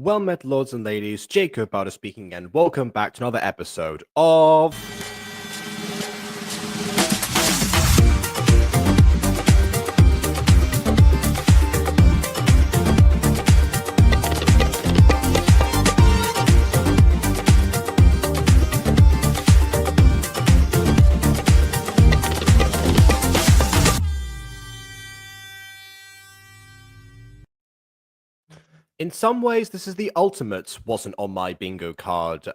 Well met, lords and ladies. Jacob Bowder speaking, and welcome back to another episode of In some ways, this is the ultimate wasn't on my bingo card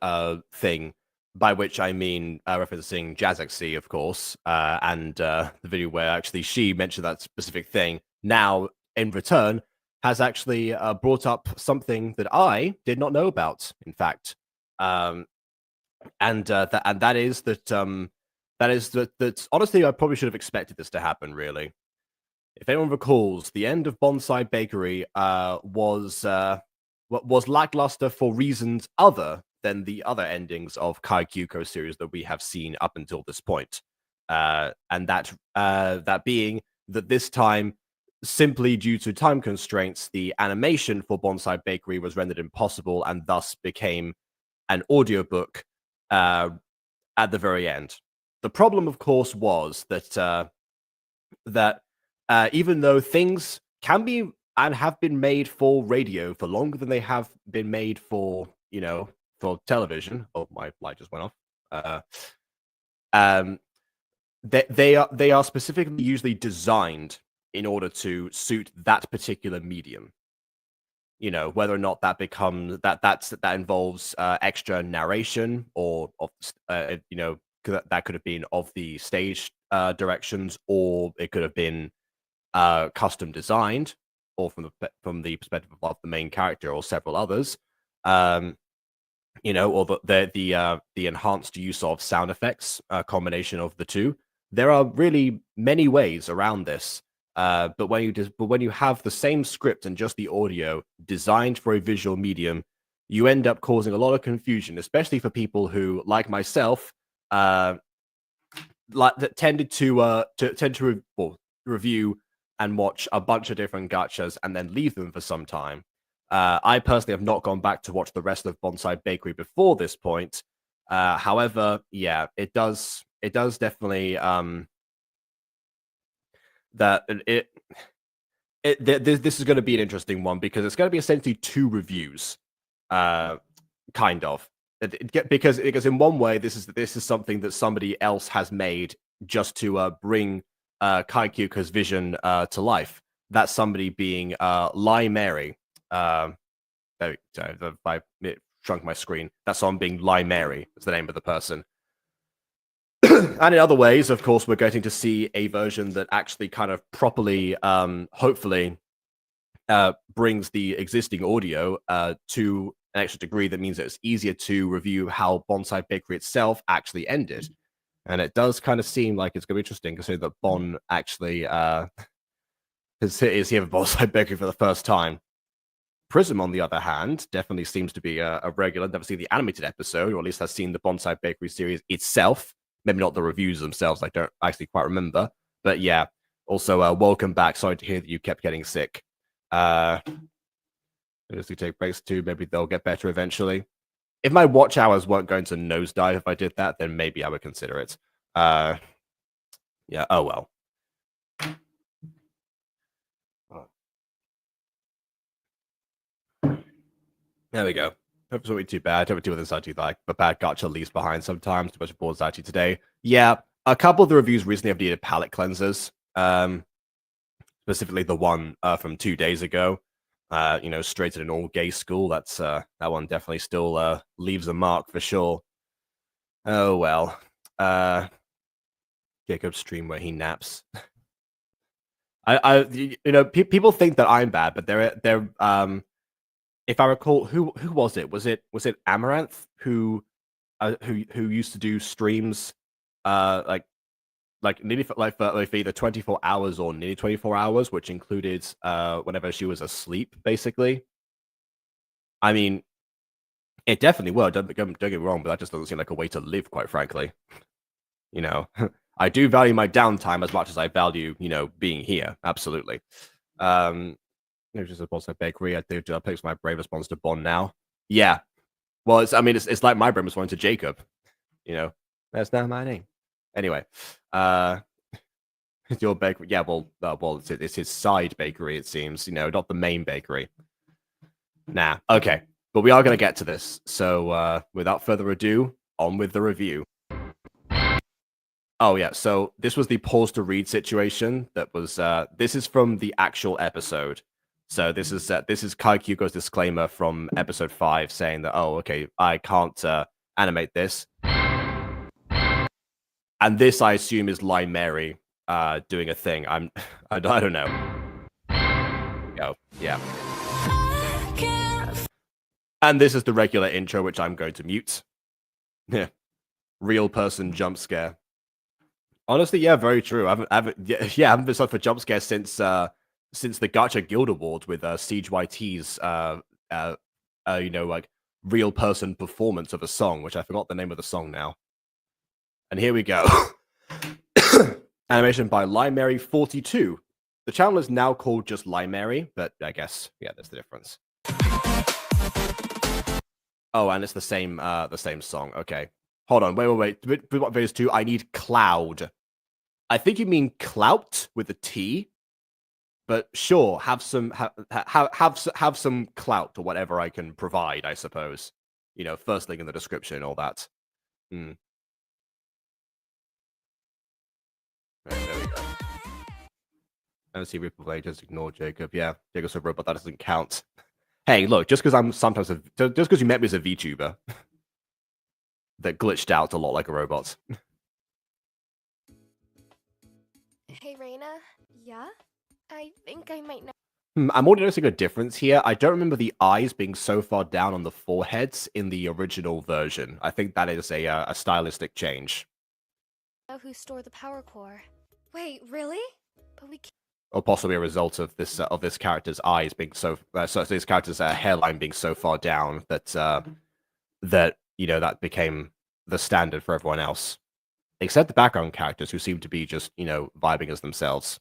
thing, by which I mean referencing Jazexy, of course, and the video where actually she mentioned that specific thing. Now, in return, has actually brought up something that I did not know about, in fact. That is that honestly, I probably should have expected this to happen, really. If anyone recalls, the end of Bonside Bakery was lackluster for reasons other than the other endings of kaikyuko series that we have seen up until this point, and that being that this time, simply due to time constraints, the animation for Bonside Bakery was rendered impossible and thus became an audiobook at the very end. The problem, of course, was that even though things can be and have been made for radio for longer than they have been made for, for television. Oh, my light just went off. They are specifically usually designed in order to suit that particular medium. Whether or not that becomes that involves extra narration or that could have been of the stage directions, or it could have been custom designed, or from the perspective of the main character or several others, or the enhanced use of sound effects, combination of the two. There are really many ways around this, but when you have the same script and just the audio designed for a visual medium, you end up causing a lot of confusion, especially for people who, like myself, tend to review and watch a bunch of different gachas and then leave them for some time. I personally have not gone back to watch the rest of Bonside Bakery before this point. However, yeah, it does definitely this is going to be an interesting one, because it's going to be essentially two reviews, kind of. Because in one way, this is something that somebody else has made just to bring kaikyuko's vision to life. That somebody being Lymary. It shrunk my screen. That song being Lymary is the name of the person. And in other ways, of course, we're getting to see a version that actually kind of properly, hopefully, brings the existing audio to an extra degree that means that it's easier to review how Bonside Bakery itself actually ended. And it does kind of seem like it's going to be interesting, considering that Bon actually is here for Bonside Bakery for the first time. Prism, on the other hand, definitely seems to be a regular. Never seen the animated episode, or at least has seen the Bonside Bakery series itself. Maybe not the reviews themselves. I don't actually quite remember. But yeah, also welcome back. Sorry to hear that you kept getting sick. Just to take breaks too. Maybe they'll get better eventually. If my watch hours weren't going to nosedive if I did that, then maybe I would consider it. Yeah, oh well. There we go. Hope it's not too bad. Don't do with anxiety like a bad gacha leaves behind sometimes. Too much board anxiety today. Yeah, a couple of the reviews recently have needed palate cleansers. Specifically the one from 2 days ago. Straight to an all-gay school. That's that one definitely still leaves a mark for sure. Oh well. Jacob's stream where he naps. People think that I'm bad, but they're if I recall, who was it? Was it Amaranth who used to do streams like nearly for either 24 hours or nearly 24 hours, which included whenever she was asleep, basically. I mean, it definitely worked. Don't get me wrong, but that just doesn't seem like a way to live, quite frankly. I do value my downtime as much as I value, being here. Absolutely. It's just a Bonside Bakery. I do pick my brave response to Bon now. Yeah. Well, it's like my brave response to Jacob. You know, that's not my name. Anyway, it's your bakery. Yeah, well, it's his side bakery. It seems, not the main bakery. Nah. Okay, but we are gonna get to this. So, without further ado, on with the review. Oh yeah, so this was the pause to read situation. That was this is from the actual episode. So this is Kaikyuko's disclaimer from episode 5 saying that, oh, okay, I can't animate this. And this, I assume, is Lymary doing a thing. I don't know. Oh, yeah. And this is the regular intro, which I'm going to mute. Yeah. Real person jump scare. Honestly, yeah, very true. I haven't been stuck for jump scares since the Gacha Guild Award with Siege YT's like real person performance of a song, which I forgot the name of the song now. And here we go. Animation by Lymary 42. The channel is now called just Lymary, but I guess there's the difference. Oh, and it's the same song. Okay, hold on, wait. What videos too? I need cloud. I think you mean clout with a T, but sure, have some clout or whatever I can provide. I suppose first link in the description, all that. Right, there we go. I don't see replay. Just ignore Jacob. Yeah, Jacob's a robot. That doesn't count. Hey, look, just because you met me as a VTuber that glitched out a lot like a robot. Hey, Reina. Yeah? I think I might know. I'm already noticing a difference here. I don't remember the eyes being so far down on the foreheads in the original version. I think that is a stylistic change. Who stored the power core? Wait, really? But we can't. Or possibly a result of this character's eyes being so this character's hairline being so far down that that became the standard for everyone else, except the background characters who seem to be just vibing as themselves.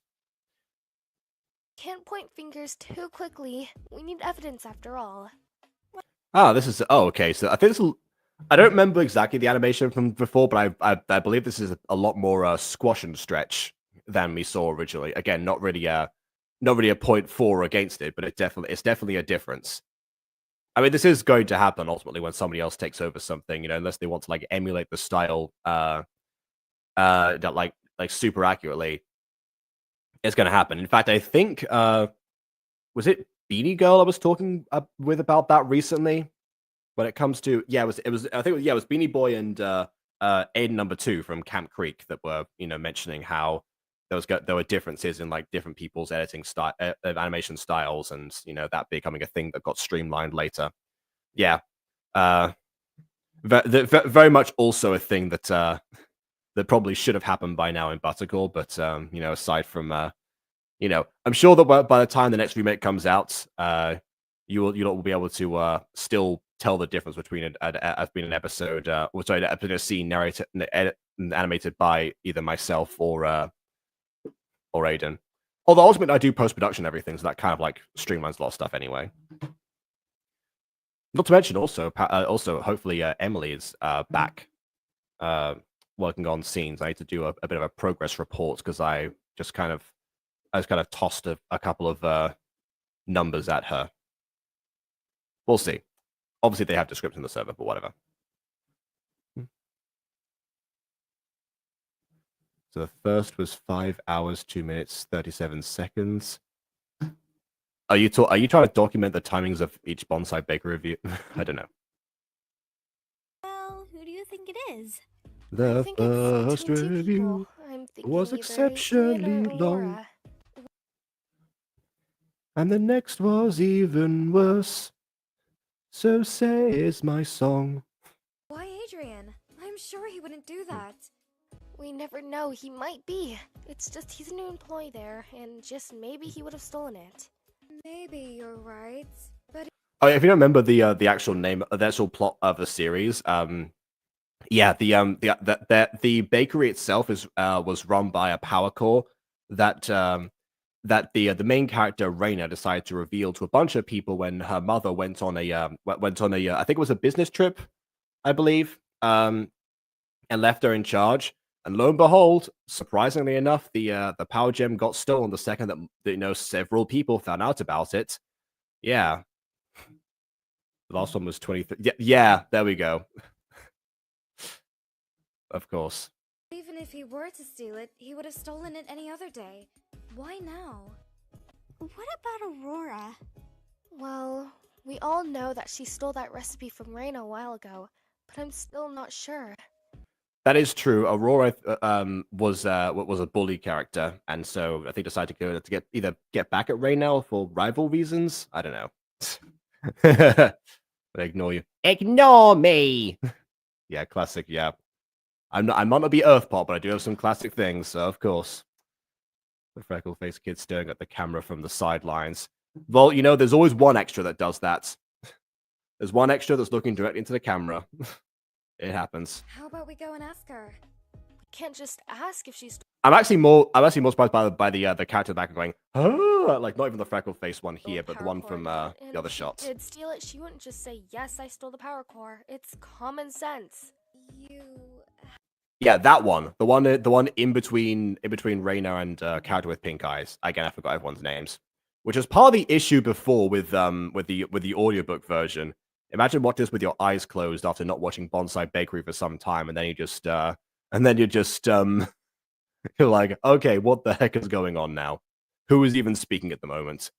Can't point fingers too quickly. We need evidence after all. This is okay. So I think I don't remember exactly the animation from before, but I believe this is a lot more squash and stretch than we saw originally. Again, not really a point for or against it, but it's definitely a difference. I mean, this is going to happen ultimately when somebody else takes over something, unless they want to like emulate the style that like super accurately. It's going to happen. In fact, I think was it Beanie Girl I was talking with about that recently? When it comes to it was Beanie Boy and Aiden number 2 from Camp Creek that were mentioning how there were differences in like different people's editing style, animation styles, and that becoming a thing that got streamlined later. Yeah, very much also a thing that that probably should have happened by now in Buttercore, but aside from I'm sure that by the time the next remake comes out, you will be able to still tell the difference between an episode, a scene narrated and animated by either myself or Aiden. Although ultimately I do post-production and everything, so that kind of like streamlines a lot of stuff anyway. Not to mention also hopefully Emily is back working on scenes. I need to do a bit of a progress report because I just kind of tossed a couple of numbers at her. We'll see. Obviously they have description in the server, but whatever. So the first was 5 hours, 2 minutes, 37 seconds. Are you trying to document the timings of each Bonside Bakery review? I don't know. Well, who do you think it is? The first review was exceptionally long. And the next was even worse. So says my song. Why Adrian? I'm sure he wouldn't do that. We never know. He might be. It's just he's a new employee there, and just maybe he would have stolen it. Maybe you're right, but Oh, if you don't remember the actual name, the actual plot of the series, the bakery itself was run by a power core that that the main character Reina decided to reveal to a bunch of people when her mother went on a I think it was a business trip, I believe, and left her in charge. And lo and behold, surprisingly enough, the power gem got stolen the second that several people found out about it. Yeah, the last one was 23. Yeah, there we go. Of course. Even if he were to steal it, he would have stolen it any other day. Why now? What about Aurora? Well, we all know that she stole that recipe from Reina a while ago, but I'm still not sure. That is true. Aurora was a bully character, and so I think decided to either get back at Raynell for rival reasons. I don't know. But I ignore you. Ignore me. Yeah, classic. Yeah, I might not be Earthpop, but I do have some classic things. So of course, the freckle-faced kid staring at the camera from the sidelines. Well, there's always one extra that does that. There's one extra that's looking directly into the camera. It happens. How about we go and ask her? We can't just ask if she's. I'm actually more surprised by the character back going, oh, like not even the freckle face one here, but the one from the other shots. If she did steal it, she wouldn't just say, yes, I stole the power core. It's common sense. Yeah, that one. The one in between Reina and character with pink eyes. Again, I forgot everyone's names. Which was part of the issue before with the audiobook version. Imagine what this with your eyes closed after not watching Bonside Bakery for some time, and then you're just you're like, okay, what the heck is going on now? Who is even speaking at the moment?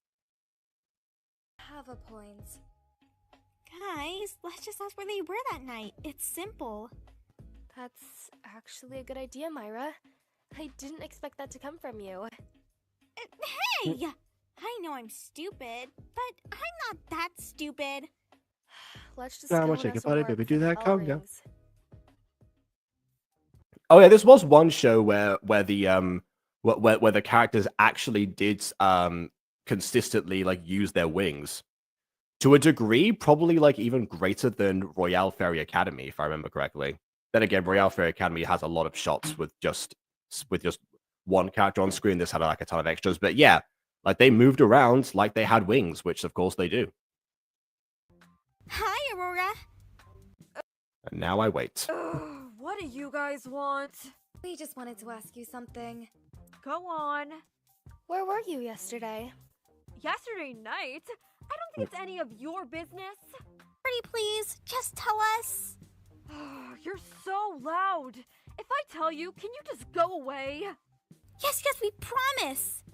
Have a point. Guys, let's just ask where they were that night. It's simple. That's actually a good idea, Myra. I didn't expect that to come from you. Hey! I know I'm stupid, but I'm not that stupid. Let's just Nah, go we'll and shake ask your body, Aurora baby, before do the that, bell calm down. rings. Oh yeah, this was one show where the characters actually did consistently like use their wings to a degree, probably like even greater than Royale Fairy Academy, if I remember correctly. Then again, Royale Fairy Academy has a lot of shots with just one character on screen. This had like a ton of extras, but yeah, like they moved around like they had wings, which of course they do. Hi, Aurora. And now I wait. What do you guys want? We just wanted to ask you something. Go on. Where were you yesterday? Yesterday night? I don't think it's any of your business. Pretty please, just tell us. You're so loud. If I tell you, can you just go away? Yes, we promise.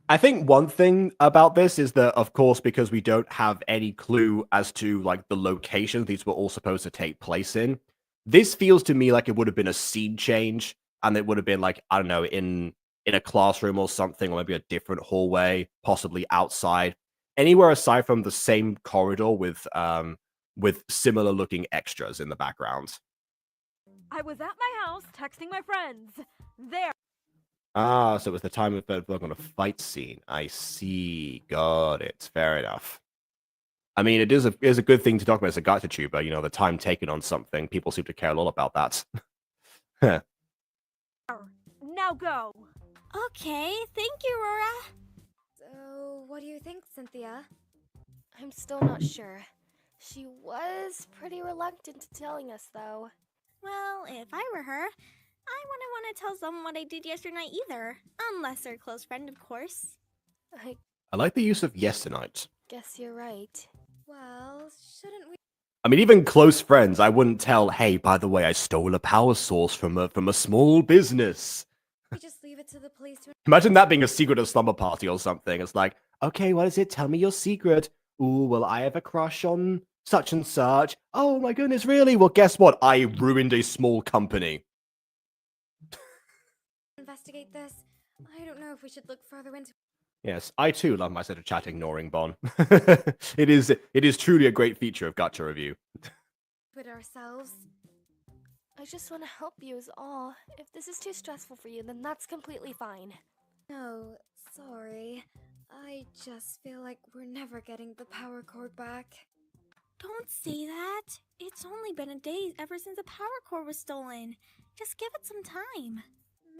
I think one thing about this is that, of course, because we don't have any clue as to like the location these were all supposed to take place in, this feels to me like it would have been a scene change, and it would have been like, I don't know, in a classroom or something, or maybe a different hallway, possibly outside, anywhere aside from the same corridor with similar looking extras in the background. I was at my house texting my friends. There. Ah, so it was the time of on a fight scene. I see. Got it. Fair enough. I mean, it is a good thing to document as a Gacha tuber. The time taken on something. People seem to care a lot about that. Now go. Okay, thank you, Aurora. So, what do you think, Cynthia? I'm still not sure. She was pretty reluctant to telling us, though. Well, if I were her, I wouldn't want to tell someone what I did yesterday night either. Unless they're a close friend, of course. I I like the use of yesternight. guess you're right. Well, shouldn't we? I mean, even close friends, I wouldn't tell, hey, by the way, I stole a power source from a small business. We just leave it to the police to. Imagine that being a secret of slumber party or something. It's like, okay, what is it? Tell me your secret. Ooh, well, I have a crush on such and such. Oh my goodness, really? Well, guess what? I ruined a small company. Investigate this. I don't know if we should look further into. Yes, I too love my set of chat ignoring Bon. It is truly a great feature of Gacha Review. It ourselves. I just want to help you is all. If this is too stressful for you, then that's completely fine. No, sorry. I just feel like we're never getting the power cord back. Don't say that. It's only been a day ever since the power cord was stolen. Just give it some time.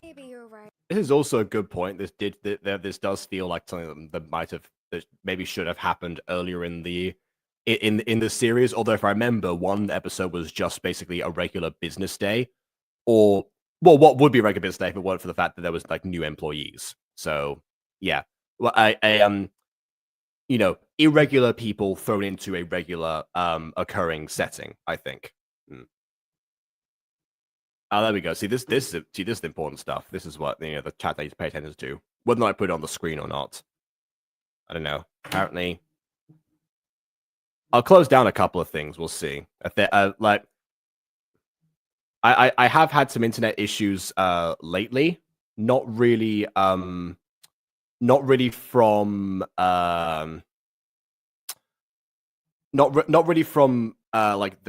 Maybe you're right. This is also a good point. This does feel like something that maybe should have happened earlier in the series. Although if I remember, one episode was just basically a regular business day, or well, what would be a regular business day if it weren't for the fact that there was like new employees. So yeah, well, irregular people thrown into a regular occurring setting, I think. Oh, there we go. See this is the important stuff. This is what the chat needs to pay attention to. Whether or not I put it on the screen or not, I don't know. Apparently, I'll close down a couple of things. We'll see. Like, I have had some internet issues lately. Not really from not really from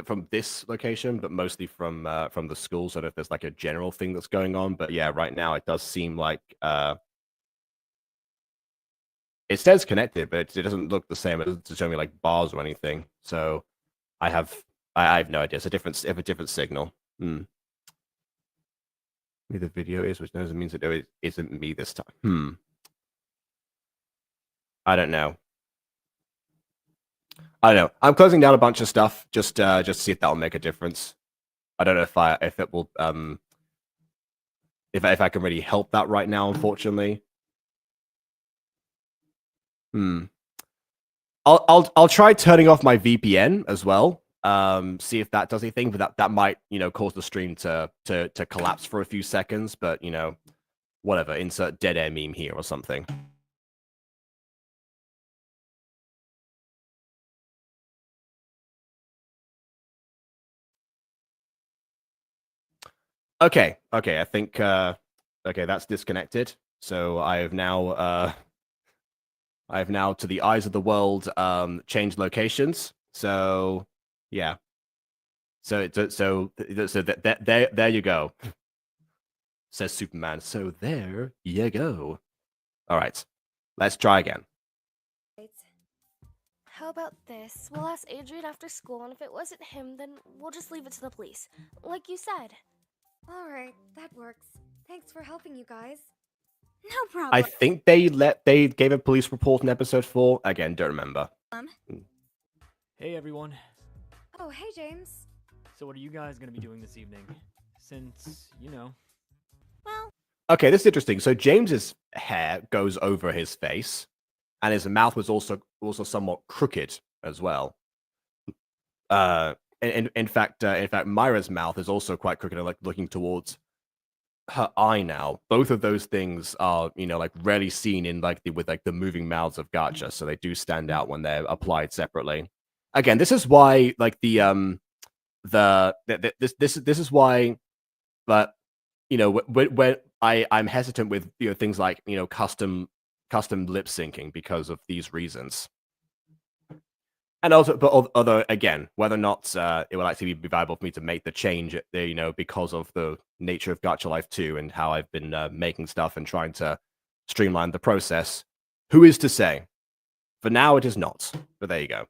from this location, but mostly from the school. So if there's like a general thing that's going on, but yeah, right now it does seem like it says connected, but it doesn't look the same. It doesn't show me like bars or anything. So I have no idea. It's a different signal. Me the video is, which knows it means that it isn't me this time. I don't know. I'm closing down a bunch of stuff just to see if that'll make a difference. I don't know if it will if I can really help that right now, unfortunately. I'll try turning off my VPN as well. See if that does anything, but that might cause the stream to collapse for a few seconds. But whatever. Insert dead air meme here or something. Okay. I think okay, that's disconnected. So I have now to the eyes of the world changed locations. So yeah. So there you go. Says Superman. So there you go. All right. Let's try again. How about this? We'll ask Adrian after school, and if it wasn't him, then we'll just leave it to the police. Like you said. Alright, that works. Thanks for helping, you guys. No problem. I think they gave a police report in episode 4. Again, don't remember. Hey everyone. Oh, hey James. So what are you guys going to be doing this evening? Since, Well, Okay, this is interesting. So James's hair goes over his face, and his mouth was also somewhat crooked as well. In fact, Myra's mouth is also quite crooked, and like looking towards her eye now. Both of those things are, like rarely seen in like the moving mouths of Gacha, so they do stand out when they're applied separately. Again, this is why like this is why, but when I'm hesitant with things like custom lip syncing because of these reasons. And also, but although again, whether or not it will actually be viable for me to make the change, because of the nature of Gacha Life 2 and how I've been making stuff and trying to streamline the process, who is to say? For now, it is not. But there you go.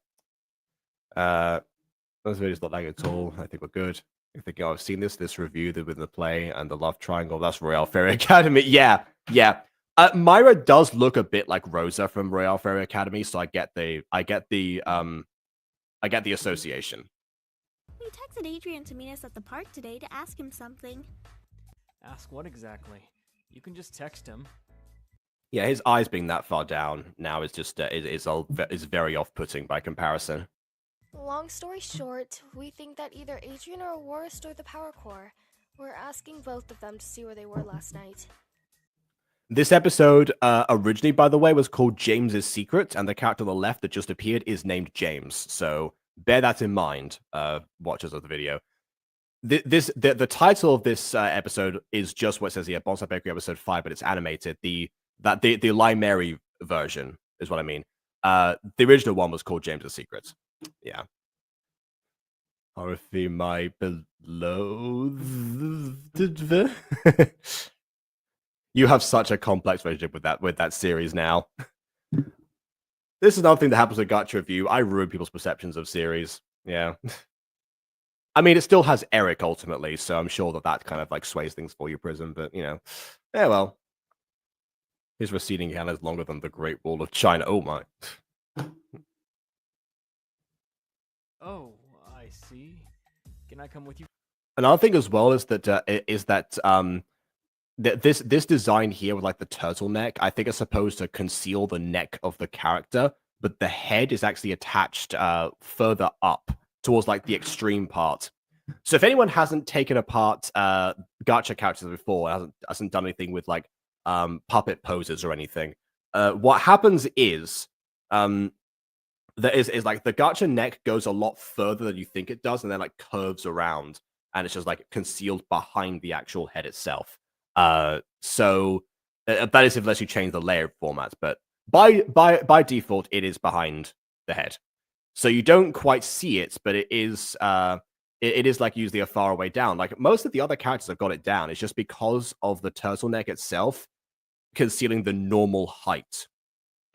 Those videos not lagging at all. I think we're good. I think I've seen this review with the play and the love triangle. That's Royale Fairy Academy. Yeah. Myra does look a bit like Rosa from Royale Fairy Academy, so I get the association. we texted Adrian to meet us at the park today to ask him something. ask what exactly? You can just text him. Yeah, his eyes being that far down now is just is very off-putting by comparison. Long story short, we think that either Adrian or Aurora stole the power core. We're asking both of them to see where they were last night. This episode originally, by the way, was called James's Secret, and the character on the left that just appeared is named James. So bear that in mind, watchers of the video. The title of this episode is just what it says here, Bonside Bakery episode 5, but it's animated. The Lymary version is what I mean. The original one was called James's Secret. Yeah. Harfi, my beloved. You have such a complex relationship with that series now. This is another thing that happens with Gacha Review. I ruin people's perceptions of series. Yeah. I mean, it still has Eric ultimately, so I'm sure that kind of like sways things for you, Prism. But yeah, well. His receding hand is longer than the Great Wall of China. Oh my. Oh, I see. Can I come with you? Another thing as well is that this design here with like the turtleneck, I think is supposed to conceal the neck of the character, but the head is actually attached further up towards like the extreme part. So if anyone hasn't taken apart gacha characters before, hasn't done anything with like puppet poses or anything, what happens is there is like the gacha neck goes a lot further than you think it does, and then like curves around, and it's just like concealed behind the actual head itself. So that is unless you change the layer format, but by default it is behind the head, so you don't quite see it, but it is it is like usually a far away down. Like most of the other characters have got it down. It's just because of the turtleneck itself concealing the normal height.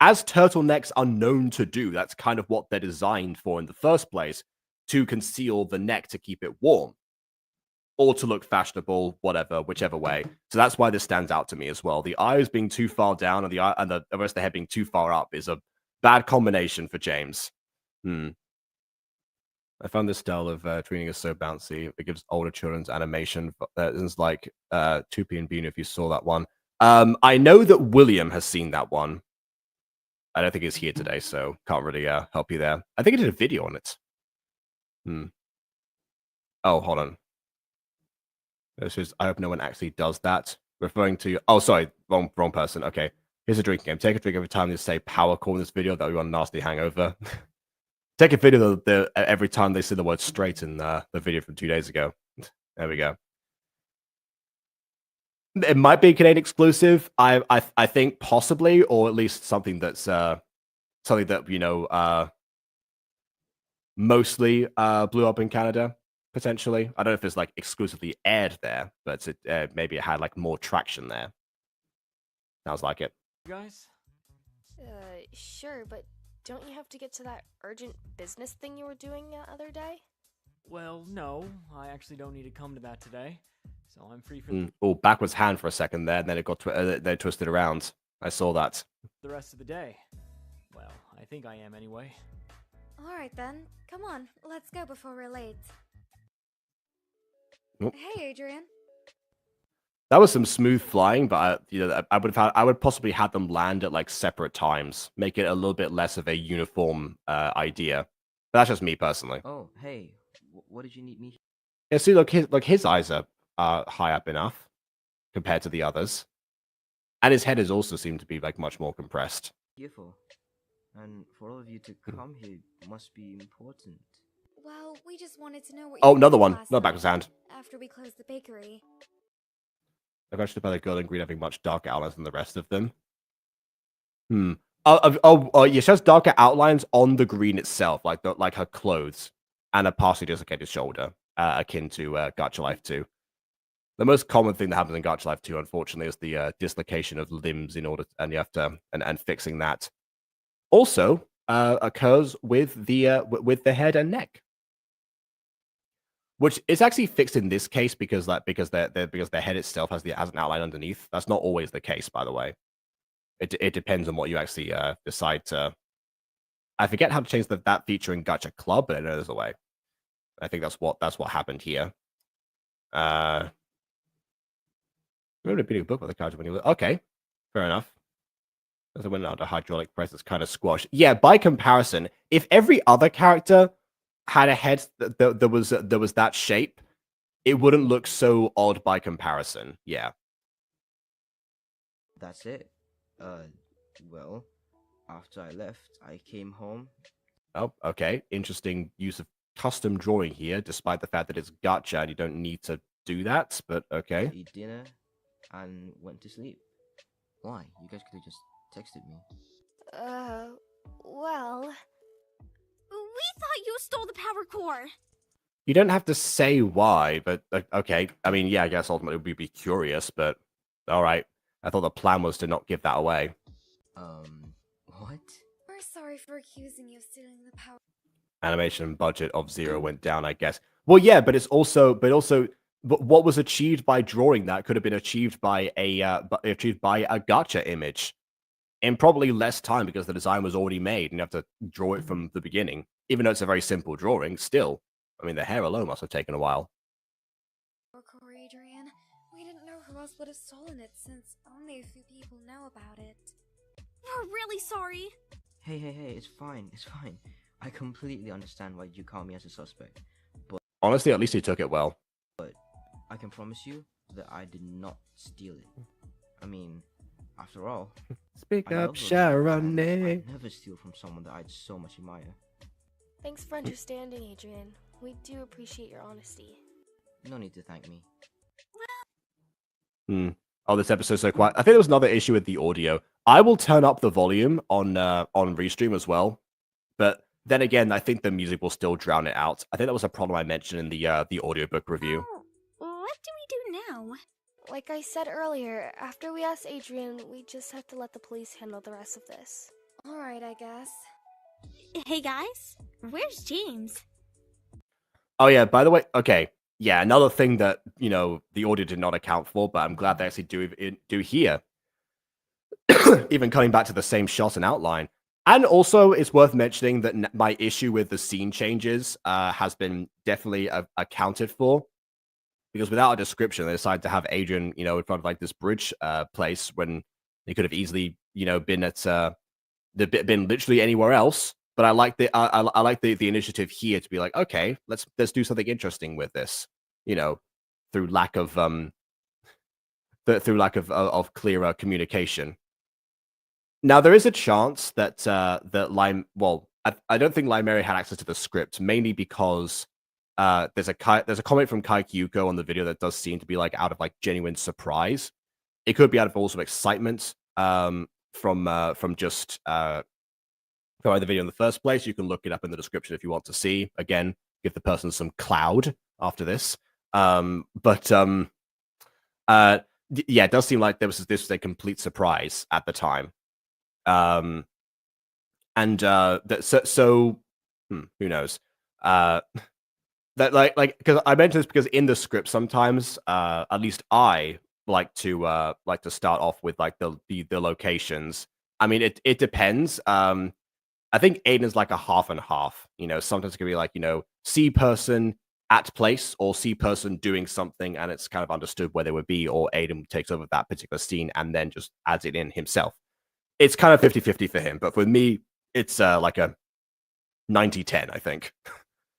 As turtlenecks are known to do, that's kind of what they're designed for in the first place, to conceal the neck to keep it warm. Or to look fashionable, whatever, whichever way. So that's why this stands out to me as well. The eyes being too far down and the rest of the head being too far up is a bad combination for James. I found this style of treating us so bouncy. It gives older children's animation. It's like 2P and Bean if you saw that one. I know that William has seen that one. I don't think he's here today, so can't really help you there. I think I did a video on it. Oh, hold on. This is, I hope no one actually does that. Referring to, oh, sorry, wrong person. Okay, here's a drinking game. Take a drink every time they say power core in this video. That'll be one nasty hangover. Take a video every time they say the word straight in the video from 2 days ago. There we go. It might be a Canadian exclusive. I think possibly, or at least something that's something that you know mostly blew up in Canada potentially. I don't know if it's like exclusively aired there, but maybe it had like more traction there. Sounds like it. Guys? Sure, but don't you have to get to that urgent business thing you were doing the other day? Well, no. I actually don't need to come to that today. So I'm free for Oh, backwards hand for a second there, and then it got they twisted around. I saw that. the rest of the day. Well, I think I am anyway. Alright then, come on, let's go before we're late. Oh. Hey, Adrian. That was some smooth flying, but I would possibly have them land at like separate times, make it a little bit less of a uniform idea. But that's just me personally. Oh, hey, what did you need me? Yeah, see, look, his eyes are high up enough compared to the others, and his head has also seemed to be like much more compressed. Here for? And for all of you to come here must be important. Well, we just wanted to know what Oh, you another did one. last No night, backwards hand. after we closed the bakery. I've actually about the girl in green having much darker outlines than the rest of them. Yeah, she has darker outlines on the green itself, like her clothes, and a partially dislocated shoulder, akin to Gacha Life 2. The most common thing that happens in Gacha Life 2, unfortunately, is the dislocation of limbs and you have to and fixing that. Also occurs with the head and neck, which is actually fixed in this case because the head itself has an outline underneath. That's not always the case, by the way. It depends on what you actually decide to. I forget how to change that feature in Gacha Club, but I know there's a way. I think that's what happened here. Maybe a big book about the character when you look. Okay, fair enough. As I went out to hydraulic press, it's kind of squashed. Yeah, by comparison, if every other character had a head that was that shape, it wouldn't look so odd by comparison. Yeah. That's it. Well, after I left, I came home. Oh, okay. Interesting use of custom drawing here, despite the fact that it's gacha and you don't need to do that, but okay. Ate dinner and went to sleep. Why? You guys could have just texted me. Well... We thought you stole the power core. You don't have to say why, but okay. I mean, yeah, I guess ultimately we'd be curious, but all right. I thought the plan was to not give that away. What? We're sorry for accusing you of stealing the power. Animation budget of 0 went down, I guess. Well, yeah, but what was achieved by drawing that could have been achieved by a gacha image. in probably less time because the design was already made and you have to draw it from the beginning. Even though it's a very simple drawing, still, I mean, the hair alone must have taken a while. Poor Adrian. We didn't know who else would have stolen it since only a few people know about it. We're really sorry. Hey, it's fine, it's fine. I completely understand why you count me as a suspect. Honestly, at least he took it well. I can promise you that I did not steal it. I mean, after all, Speak I up, love those Sharon. and I'd never steal from someone that I'd so much admire. Thanks for understanding, Adrian. We do appreciate your honesty. No need to thank me. Oh, this episode's so quiet. I think there was another issue with the audio. I will turn up the volume on Restream as well, but then again, I think the music will still drown it out. I think that was a problem I mentioned in the audiobook review. Oh, what do we do now? Like I said earlier, after we ask Adrian, we just have to let the police handle the rest of this. Alright, I guess. Hey guys, where's James? Oh yeah, by the way, okay, yeah, another thing that the audio did not account for, but I'm glad they actually do here. Even coming back to the same shot and outline. And also, it's worth mentioning that my issue with the scene changes has been definitely accounted for. Because without a description, they decided to have Adrian, in front of like this bridge place when he could have easily, been at been literally anywhere else. But I like I like the initiative here to be like, okay, let's do something interesting with this, through lack of clearer communication. Now there is a chance that I don't think Lymary had access to the script, mainly because there's a comment from Kaikyuko on the video that does seem to be like out of like genuine surprise. It could be out of also excitement from just the video in the first place. You can look it up in the description if you want to see. Again, give the person some cloud after this. Yeah, it does seem like this was a complete surprise at the time. Who knows? That because I mentioned this because in the script sometimes, at least I like to start off with like the locations. I mean, it depends. I think Aiden's like a half and half. Sometimes it can be like see person at place or see person doing something, and it's kind of understood where they would be, or Aiden takes over that particular scene and then just adds it in himself. It's kind of 50-50 for him, but for me, it's like a 90-10, I think,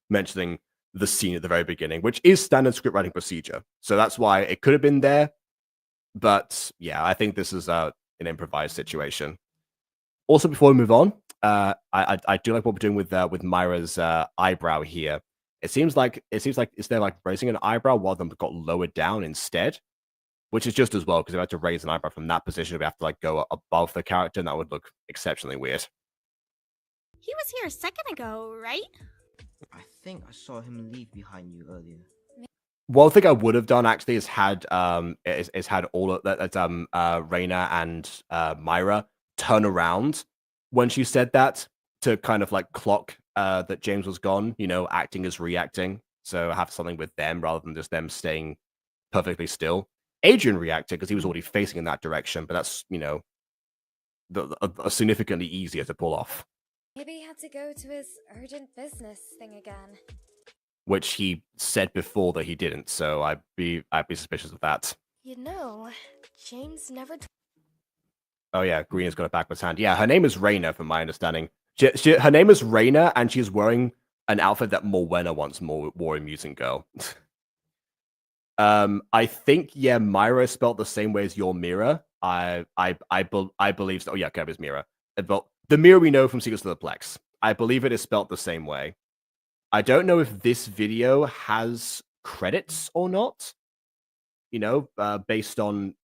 mentioning the scene at the very beginning, which is standard script writing procedure. So that's why it could have been there. But yeah, I think this is an improvised situation. Also, before we move on, I do like what we're doing with Myra's eyebrow here. It seems like it's there like raising an eyebrow while them got lowered down instead, which is just as well because if I had to raise an eyebrow from that position, we have to like go above the character, and that would look exceptionally weird. He was here a second ago, right? I think I saw him leave behind you earlier. One thing I would have done actually is had all of that Reina and Myra turn around when she said that to kind of like clock that James was gone, acting as reacting. So have something with them rather than just them staying perfectly still. Adrian reacted because he was already facing in that direction, but that's significantly easier to pull off. Maybe he had to go to his urgent business thing again. Which he said before that he didn't, so I'd be suspicious of that. James never. Oh yeah, Green has got a backwards hand. Yeah, her name is Reina, from my understanding. Her name is Reina, and she's wearing an outfit that Morwenna once wore in Mutant Girl. I think Myra is spelled the same way as your Mira. I believe so. Oh yeah, Kevin's Mira. But the Mira we know from Secrets of the Plex. I believe it is spelled the same way. I don't know if this video has credits or not. Based on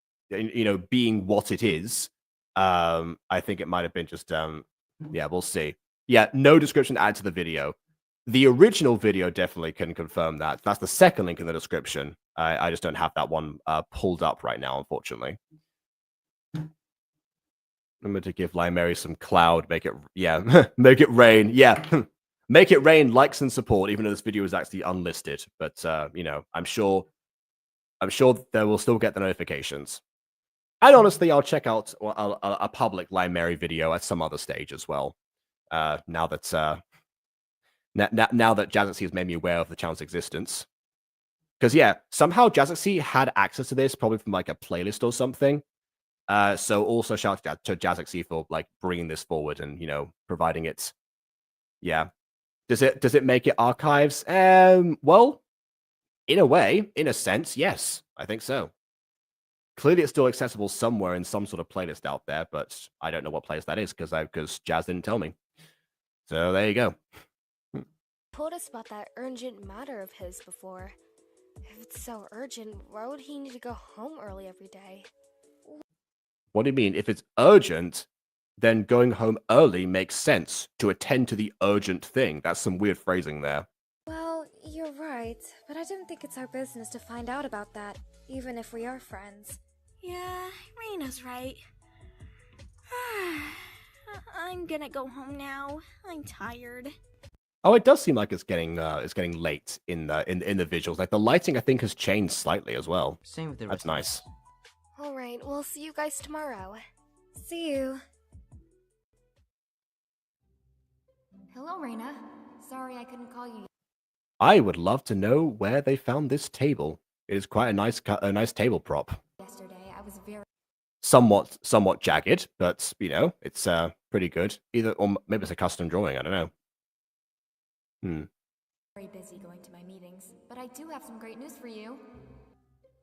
being what it is. I think it might have been just we'll see. Yeah, no description added to the video. The original video definitely can confirm that. That's the second link in the description. I just don't have that one pulled up right now, unfortunately. I'm going to give Lymary some cloud. Make it rain. Yeah, make it rain. Likes and support, even though this video is actually unlisted. But I'm sure they will still get the notifications. And honestly, I'll check out a public Lymary video at some other stage as well. Now that Jazaxi has made me aware of the channel's existence. Because yeah, somehow Jazaxi had access to this, probably from like a playlist or something. So also shout out to Jazaxi for like bringing this forward and providing it. Yeah, does it make it archives? Well, in a way, in a sense, yes, I think so. Clearly, it's still accessible somewhere in some sort of playlist out there, but I don't know what playlist that is because Jazz didn't tell me. So there you go. Told us about that urgent matter of his before. If it's so urgent, why would he need to go home early every day? What do you mean? If it's urgent, then going home early makes sense to attend to the urgent thing. That's some weird phrasing there. Well, you're right, but I don't think it's our business to find out about that, even if we are friends. Yeah, Reina's right. I'm gonna go home now. I'm tired. Oh, it does seem like it's getting late in the visuals. Like the lighting, I think, has changed slightly as well. Same with the That's rest. nice. Alright, we'll see you guys tomorrow. See you. Hello, Reina. Sorry I couldn't call you. I would love to know where they found this table. It is quite a nice table prop. Yesterday, I was very Somewhat jagged, but it's pretty good. Either or maybe it's a custom drawing. I don't know. busy going to my meetings, but I do have some great news for you.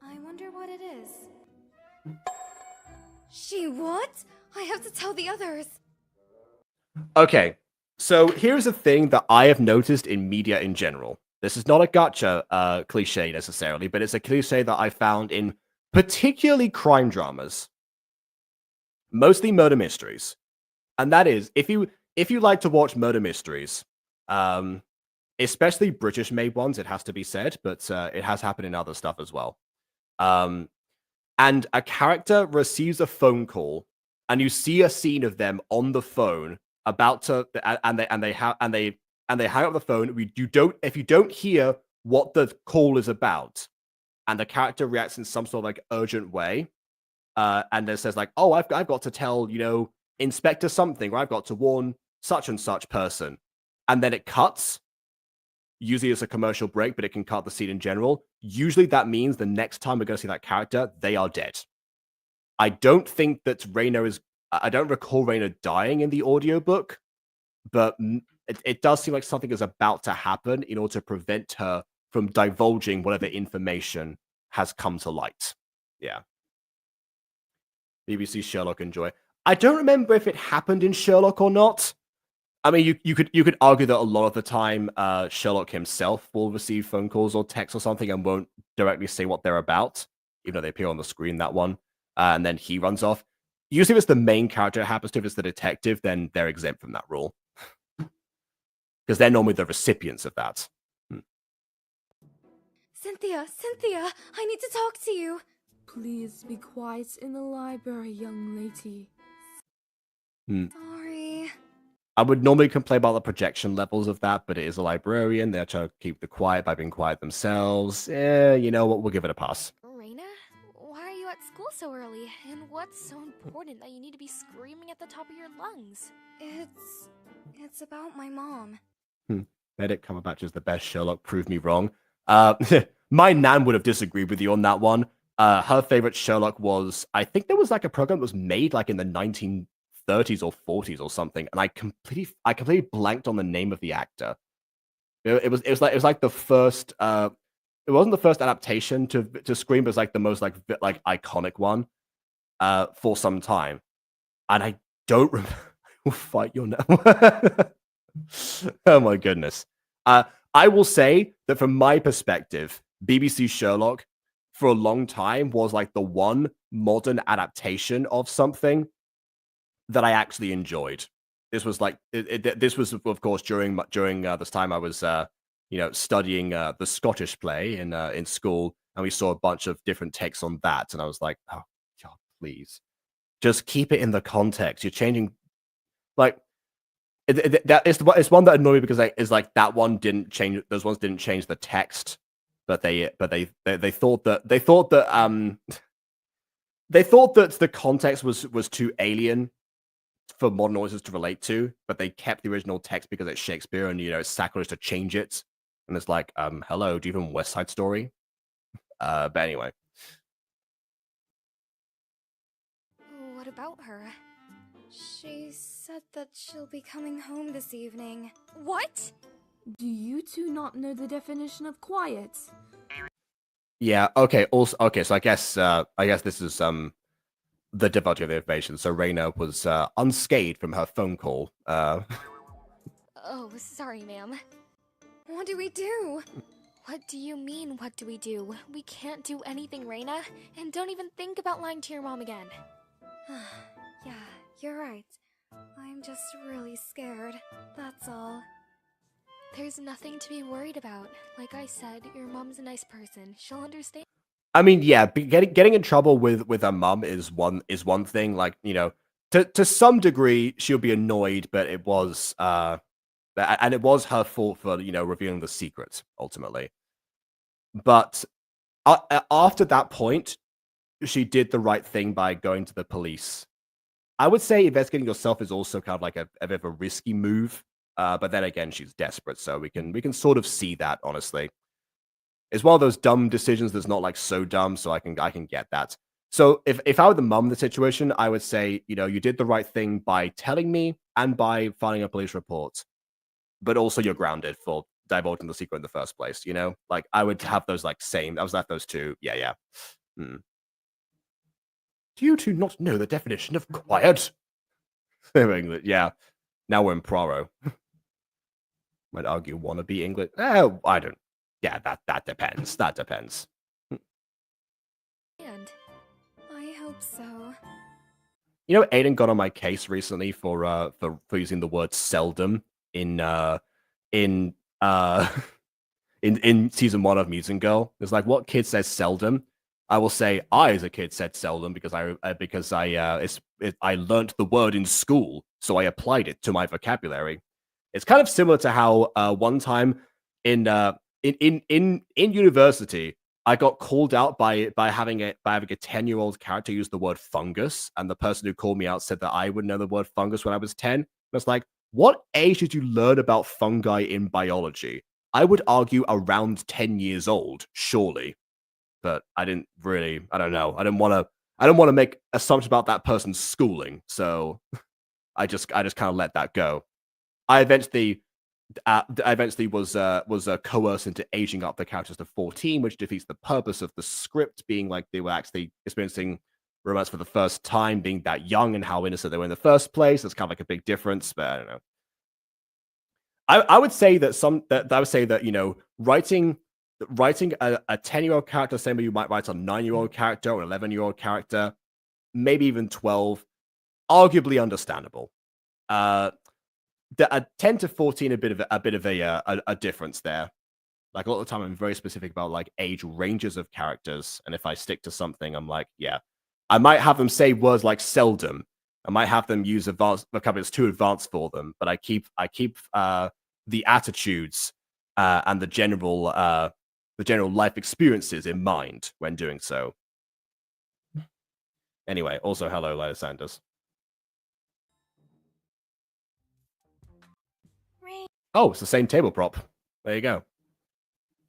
I wonder what it is. She what? I have to tell the others. Okay, so here's a thing that I have noticed in media in general. This is not a gacha cliche necessarily, but it's a cliche that I found in particularly crime dramas, mostly murder mysteries. And that is, if you like to watch murder mysteries, especially British-made ones, it has to be said, but it has happened in other stuff as well. And a character receives a phone call, and you see a scene of them on the phone about to, and they hang up the phone. If you don't hear what the call is about, and the character reacts in some sort of like urgent way, and then says like, "Oh, I've got to tell Inspector something, or I've got to warn such and such person," and then it cuts. Usually it's a commercial break, but it can cut the scene in general. Usually that means the next time we're going to see that character, they are dead. I don't think that I don't recall Reina dying in the audiobook, but it does seem like something is about to happen in order to prevent her from divulging whatever information has come to light. Yeah. BBC Sherlock enjoy. I don't remember if it happened in Sherlock or not. I mean, you could argue that a lot of the time, Sherlock himself will receive phone calls or texts or something and won't directly say what they're about, even though they appear on the screen, that one, and then he runs off. Usually if it's the main character it happens to, if it's the detective, then they're exempt from that rule. Because they're normally the recipients of that. Cynthia, I need to talk to you. Please be quiet in the library, young lady. Sorry. I would normally complain about the projection levels of that, but it is a librarian. They're trying to keep the quiet by being quiet themselves. You know what? We'll give it a pass. Reina, why are you at school so early? And what's so important that you need to be screaming at the top of your lungs? It's about my mom. Benedict Cumberbatch is the best Sherlock. Prove me wrong. My nan would have disagreed with you on that one. Her favorite Sherlock was, I think there was like a program that was made like in the 1930s or 40s or something, and I completely blanked on the name of the actor. It was like the first. It wasn't the first adaptation to screen, but it's like the most like iconic one for some time, and I don't remember. Will fight your now. Oh my goodness. I will say that from my perspective, BBC Sherlock for a long time was like the one modern adaptation of something that I actually enjoyed. This was like this was of course during this time I was studying the Scottish play in school, and we saw a bunch of different takes on that, and I was like, oh God, please just keep it in the context. You're changing, like it's one that annoyed me because it's like that one didn't change. Those ones didn't change the text, but they thought that they thought that the context was too alien for modern audiences to relate to, but they kept the original text because it's Shakespeare and it's sacrilege to change it. And it's like, hello, do you even West Side Story? But anyway. What about her? She said that she'll be coming home this evening. What? Do you two not know the definition of quiet? Yeah, okay, also okay, so I guess this is the difficulty of the information. So Reina was unscathed from her phone call. Oh, sorry, ma'am. What do we do? What do you mean, what do we do? We can't do anything, Reina. And don't even think about lying to your mom again. Yeah, you're right. I'm just really scared. That's all. There's nothing to be worried about. Like I said, your mom's a nice person. She'll understand. I mean, yeah, getting in trouble with her mum is one thing. Like, to some degree, she'll be annoyed, but it was and it was her fault for revealing the secret ultimately. But after that point, she did the right thing by going to the police. I would say investigating yourself is also kind of like a bit of a risky move. But then again, she's desperate, so we can sort of see that, honestly. It's one of those dumb decisions that's not like so dumb, so I can get that. So if I were the mum in the situation, I would say, you did the right thing by telling me and by filing a police report. But also you're grounded for divulging the secret in the first place, Like I would have those I was like those two. Yeah. Do you two not know the definition of quiet? Yeah. Now we're in Praro. Might argue wannabe English. Oh, I don't. Yeah, that depends. That depends. And I hope so. Aiden got on my case recently for using the word seldom in season 1 of Mutant Girl. It's like, what kid says seldom? I will say I, as a kid, said seldom because I learnt the word in school, so I applied it to my vocabulary. It's kind of similar to how one time in university I got called out by having a 10-year-old character use the word fungus, and the person who called me out said that I would know the word fungus when I was 10. And it's like, what age did you learn about fungi in biology? I would argue around 10 years old, surely. But I didn't really. I don't know. I don't want to make assumptions about that person's schooling, so I just kind of let that go. I eventually was coerced into aging up the characters to 14, which defeats the purpose of the script being like they were actually experiencing romance for the first time, being that young and how innocent they were in the first place. That's kind of like a big difference, but I don't know. I would say that writing a 10-year-old character, same way you might write a 9-year-old character or an 11-year-old character, maybe even 12, arguably understandable. A 10 to 14, a bit of a difference there. Like a lot of the time, I'm very specific about like age ranges of characters, and if I stick to something, I'm like, yeah, I might have them say words like seldom. I might have them use advanced vocabulary that's too advanced for them, but I keep the attitudes and the general life experiences in mind when doing so. Anyway, also hello, Lila Sanders. Oh, it's the same table prop. There you go.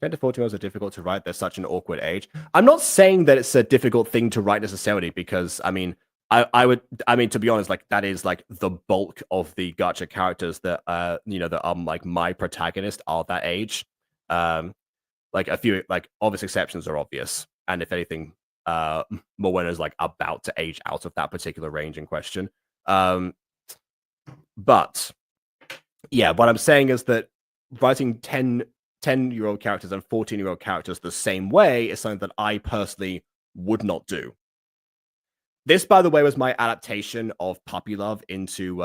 10 to 14 years are difficult to write. They're such an awkward age. I'm not saying that it's a difficult thing to write necessarily, because I mean, to be honest, like that is like the bulk of the gacha characters that that are like my protagonist are that age. Like a few like obvious exceptions are obvious, and if anything, Morwenna is like about to age out of that particular range in question. But yeah, what I'm saying is that writing 10-year-old characters and 14-year-old characters the same way is something that I personally would not do. This, by the way, was my adaptation of Puppy Love into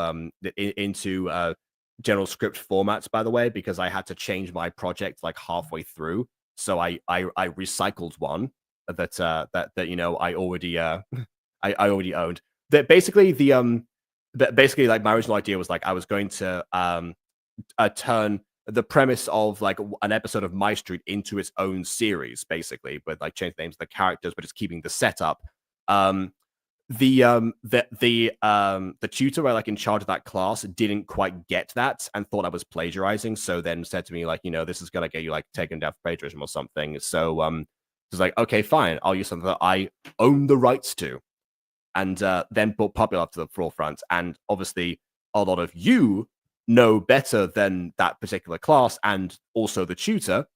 general script formats, by the way, because I had to change my project like halfway through. So I recycled one that I already I already owned. That basically like my original idea was like I was going to turn the premise of like an episode of My Street into its own series, basically, but like change the names of the characters, but just keeping the setup. the tutor like in charge of that class didn't quite get that and thought I was plagiarizing, so then said to me like, this is gonna get you like taken down for plagiarism or something. So it's like, okay, fine, I'll use something that I own the rights to, and then brought Puppy Love to the forefront. And obviously a lot of you know better than that particular class and also the tutor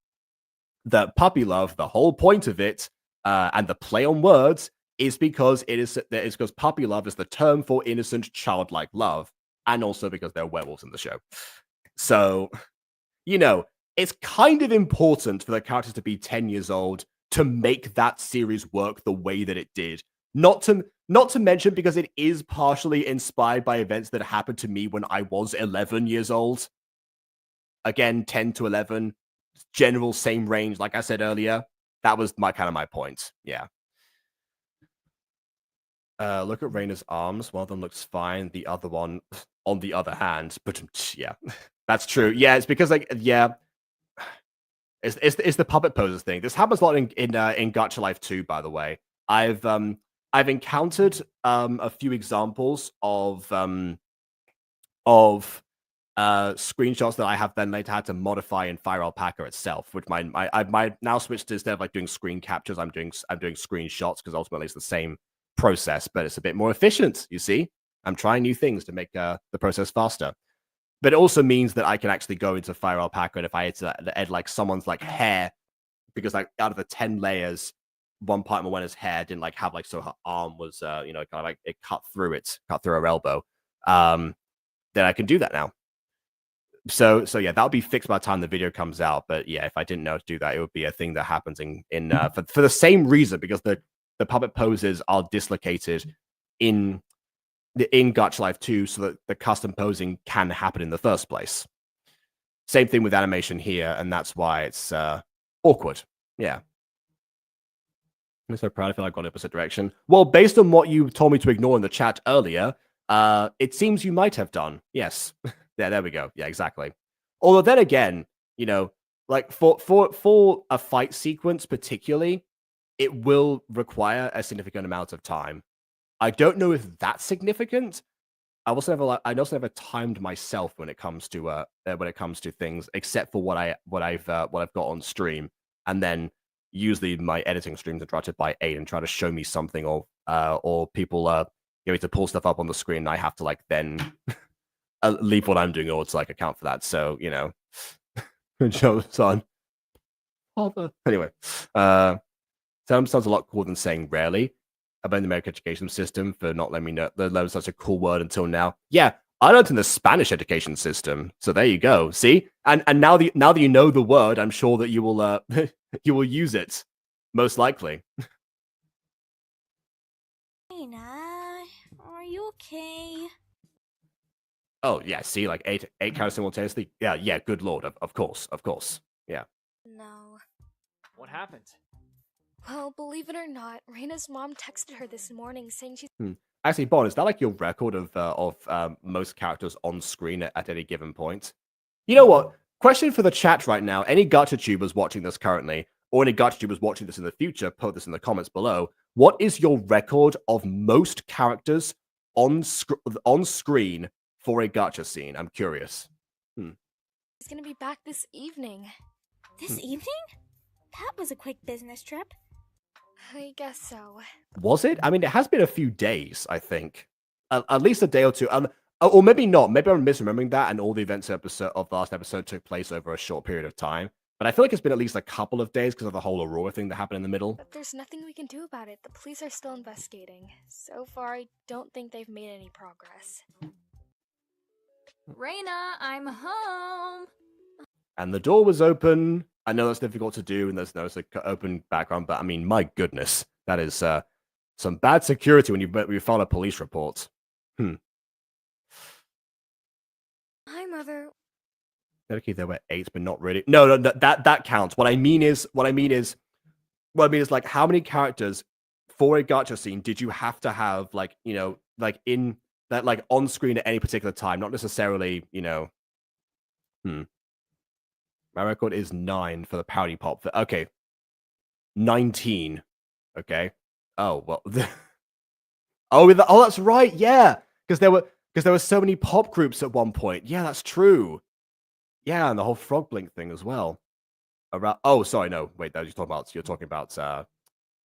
that Puppy Love, the whole point of it, and the play on words is because it's because puppy love is the term for innocent childlike love, and also because there are werewolves in the show. So, it's kind of important for the characters to be 10 years old to make that series work the way that it did. Not to mention because it is partially inspired by events that happened to me when I was 11 years old. Again, 10 to 11, general same range, like I said earlier. That was my point. Yeah. Look at Raina's arms. One of them looks fine. The other one, on the other hand, but yeah, that's true. Yeah, it's because it's the puppet poses thing. This happens a lot in Gacha Life 2, by the way. I've encountered a few examples of screenshots that I have then later had to modify in Fire Alpaca itself, which I now switched to, instead of like doing screen captures, I'm doing screenshots, because ultimately it's the same process, but it's a bit more efficient. You see, I'm trying new things to make the process faster. But it also means that I can actually go into Fire Alpaca, and if I had to add like someone's like hair, because like out of the 10 layers, one part of Moena's hair didn't like have like, so her arm was kind of like it cut through her elbow. Then I can do that now. So yeah, that'll be fixed by the time the video comes out. But yeah, if I didn't know to do that, it would be a thing that happens for the same reason, because the puppet poses are dislocated in Gacha Life 2, so that the custom posing can happen in the first place. Same thing with animation here, and that's why it's awkward. Yeah. I'm so proud. I feel like I got opposite direction. Well, based on what you told me to ignore in the chat earlier, it seems you might have done. Yes. Yeah, there we go. Yeah, exactly. Although then again, like for a fight sequence particularly, it will require a significant amount of time. I don't know if that's significant. I also never timed myself when it comes to things, except for what I've got on stream, and then usually my editing streams are interrupted by 8 and try to show me something, or people get me to pull stuff up on the screen, and I have to like then leave what I'm doing or to like account for that. So son. Anyway, sounds a lot cooler than saying rarely. I blame the American education system for not letting me know that was such a cool word until now. Yeah, I learned in the Spanish education system, so there you go. See, and now that you know the word, I'm sure that you will you will use it, most likely. Raina, are you okay? Oh yeah, see, like eight characters simultaneously. Yeah. Good lord, of course. Yeah. No. What happened? Well, believe it or not, Raina's mom texted her this morning saying she's Actually, Bon, is that like your record of most characters on screen at any given point? You know what? Question for the chat right now. Any Gacha tubers watching this currently, or any Gacha tubers watching this in the future, put this in the comments below. What is your record of most characters on screen for a Gacha scene? I'm curious. gonna be back this evening. This evening? That was a quick business trip. I guess so. Was it? I mean, it has been a few days, I think. At least a day or two. Or maybe not. Maybe I'm misremembering that, and all the events of the last episode took place over a short period of time. But I feel like it's been at least a couple of days because of the whole Aurora thing that happened in the middle. But there's nothing we can do about it. The police are still investigating. So far, I don't think they've made any progress. Raina, I'm home. And the door was open. I know that's difficult to do, and there's no open background, but I mean, my goodness, that is some bad security when you file a police report. Hi, Mother. Okay, there were 8, but not really. No, that counts. What I mean is like, how many characters for a gacha scene did you have to have, like, like in that, like on screen at any particular time, not necessarily, My record is 9 for the Pouty Pop. Okay. 19. Okay. Oh, well. Oh, that's right. Yeah, because there were so many pop groups at one point. Yeah, that's true. Yeah, and the whole frog blink thing as well. Around. Oh, sorry, no, wait. That you're talking about.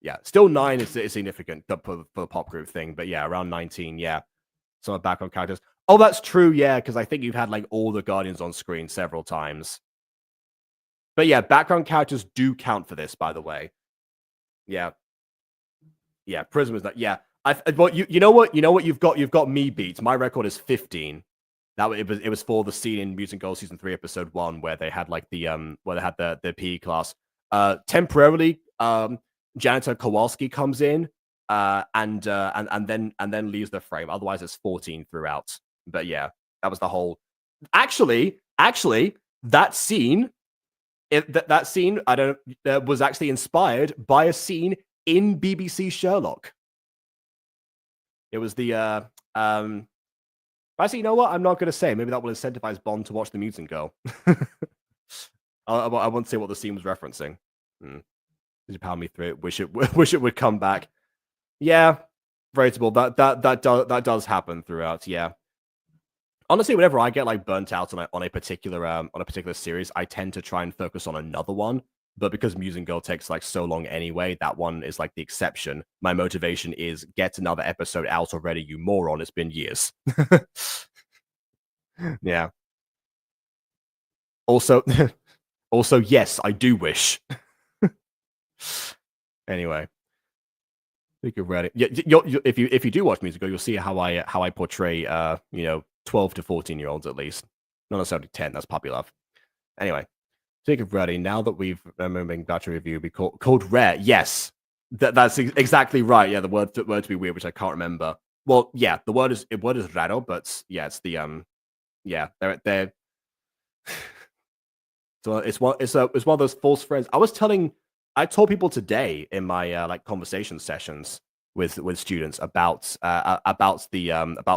Yeah, still 9 is significant for the pop group thing, but yeah, around 19. Yeah, some background characters. Oh, that's true. Yeah, because I think you've had like all the Guardians on screen several times. But yeah, background characters do count for this, by the way. Yeah. Yeah, Prism is that. Yeah. Well, you know what? You've got me beat. My record is 15. It was for the scene in Mutant Girl season 3, episode 1, where they had like the where they had the PE class. Temporarily, Janitor Kowalski comes in, and then leaves the frame. Otherwise, it's 14 throughout. But yeah, that was the whole. Actually, that scene, that scene, was actually inspired by a scene in BBC Sherlock. It was the actually, you know what? I'm not going to say. Maybe that will incentivize Bond to watch the Mutant Girl. I want to see what the scene was referencing. Did you power me through it? Wish it would come back. Yeah, veritable. That does happen throughout. Yeah. Honestly, whenever I get like burnt out on a particular series, I tend to try and focus on another one. But because Mutant Girl takes like so long anyway, that one is like the exception. My motivation is get another episode out already, you moron. It's been years. Yeah. Also, yes, I do wish. Anyway, think you've read it. Yeah, if you do watch Musical, you'll see how I portray 12 to 14-year-olds at least, not necessarily 10. That's puppy love. Anyway, think of ready. Now that we've moving Gacha review, be called rare. Yes, that's exactly right. Yeah, the word to be weird, which I can't remember. Well, yeah, the word is raro, but yeah, it's the yeah, they're so it's one of those false friends. I told people today in my like conversation sessions with students about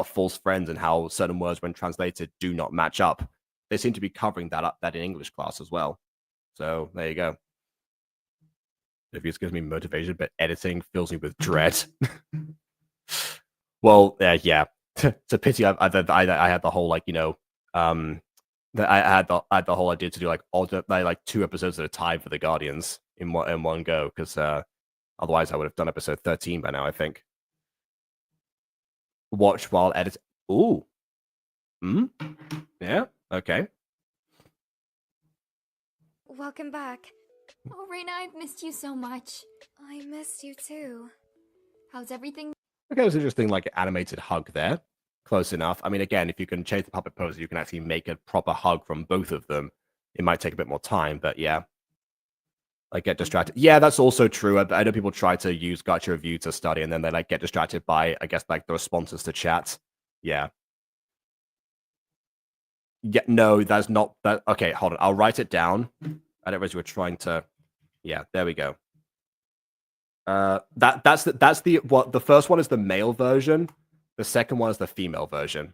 false friends and how certain words when translated do not match up. They seem to be covering that in English class as well. So there you go. Reviews gives me motivation, but editing fills me with dread. Well, yeah. It's a pity I had the whole like I had the whole idea to do like 2 episodes at a time for the Guardians in one go, because otherwise I would have done episode 13 by now, I think. Watch while edit. Ooh. Yeah. Okay. Welcome back. Oh, Reina, I've missed you so much. I missed you too. How's everything? Okay, it was interesting, like animated hug there. Close enough. I mean, again, if you can change the puppet pose, you can actually make a proper hug from both of them. It might take a bit more time, but yeah. Like get distracted. Yeah, that's also true. I know people try to use Gacha Review to study, and then they like get distracted by, I guess, like the responses to chat. Yeah. Yeah, no, that's not that. Okay, hold on. I'll write it down. I don't realize you were trying to. Yeah, there we go. That's the first one is the male version. The second one is the female version.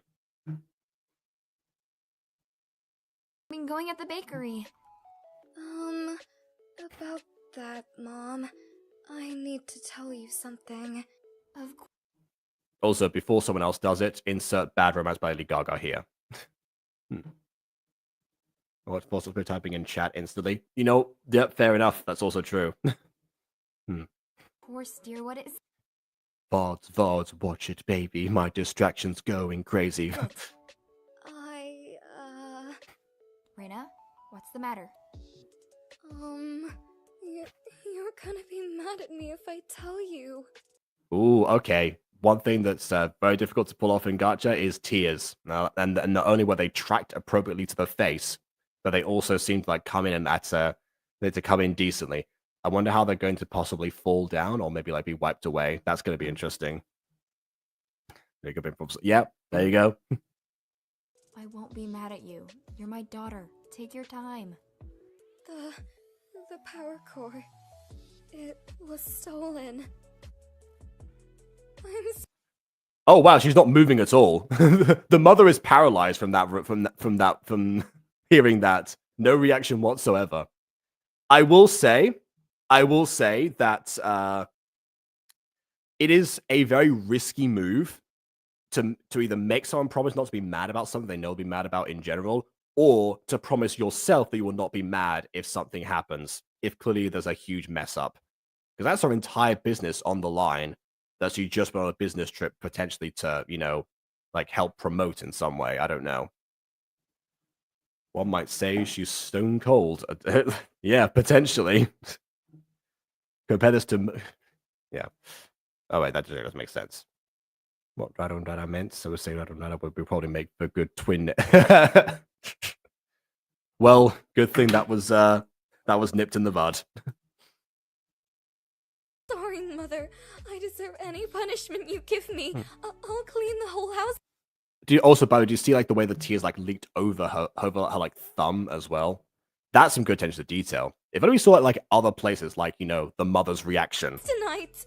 Been going at the bakery. About that, Mom. I need to tell you something. Of course. Also, before someone else does it, insert Bad Romance by Lady Gaga here. What's possibly typing in chat instantly? Yeah, fair enough. That's also true. Of course, dear, what is... VODs, watch it, baby. My distraction's going crazy. Reina, what's the matter? You're gonna be mad at me if I tell you. Ooh, okay. One thing that's very difficult to pull off in Gacha is tears. And not only were they tracked appropriately to the face, but they also seemed to like come in to come in decently. I wonder how they're going to possibly fall down or maybe like be wiped away. That's going to be interesting. Yeah, there you go. I won't be mad at you. You're my daughter. Take your time. The power core. It was stolen. Oh wow, she's not moving at all. The mother is paralyzed from hearing that. No reaction whatsoever. I will say that it is a very risky move to either make someone promise not to be mad about something they know they'll be mad about in general, or to promise yourself that you will not be mad if something happens, if clearly there's a huge mess up. Because that's our entire business on the line. That you just went on a business trip potentially to, like help promote in some way. I don't know. One might say she's stone cold. Yeah, potentially. Compare this to... Yeah. Oh, wait, that doesn't make sense. What Radon meant, so we're saying Radon would probably make a good twin. Well, good thing that was nipped in the bud. Sorry, Mother. I deserve any punishment you give me. I'll clean the whole house. Do you also, by the way, do you see like the way the tears like leaked over her like thumb as well? That's some good attention to detail. If only we saw it like other places, like the mother's reaction. Tonight.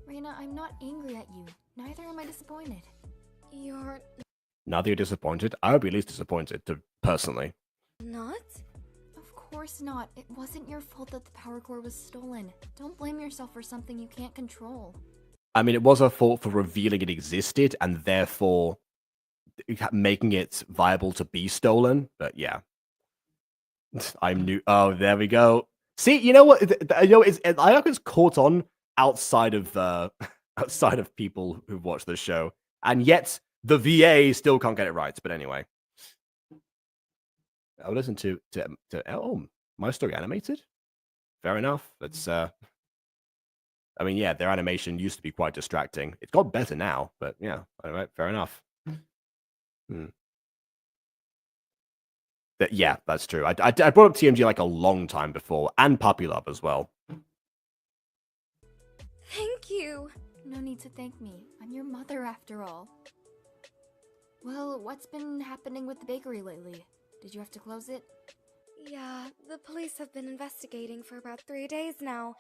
Reina, I'm not angry at you. Neither am I disappointed. You're Now that you're disappointed, I would be at least disappointed, personally. not? Of course not. It wasn't your fault that the power core was stolen. Don't blame yourself for something you can't control. I mean, it was her fault for revealing it existed and therefore making it viable to be stolen. But yeah, I'm new. Oh, there we go. See, you know what? I think it's caught on outside of people who watch the show, and yet the VA still can't get it right. But anyway, I'll listen to My Story animated. Fair enough. That's I mean, yeah, their animation used to be quite distracting. It's got better now, but yeah, all right, fair enough. Yeah, that's true. I brought up TMG like a long time before, and Puppy Love as well. Thank you. No need to thank me. I'm your mother after all. Well, what's been happening with the bakery lately? Did you have to close it? Yeah, the police have been investigating for about 3 days now,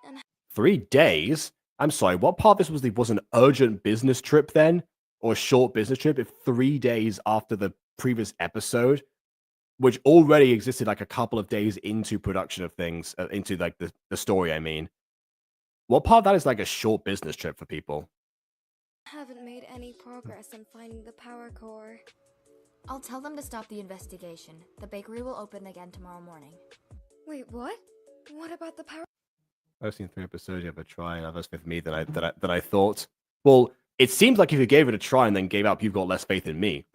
and 3 days? I'm sorry, what part of this was an urgent business trip then? Or a short business trip? If 3 days after the previous episode, which already existed like a couple of days into production of things, into like the story, I mean. What part of that is like a short business trip for people? haven't made any progress in finding the power core. I'll tell them to stop the investigation. The bakery will open again tomorrow morning. Wait, what? What about the power? I've seen 3 episodes. You have a try, and less faith in me than I thought. Well, it seems like if you gave it a try and then gave up, you've got less faith in me.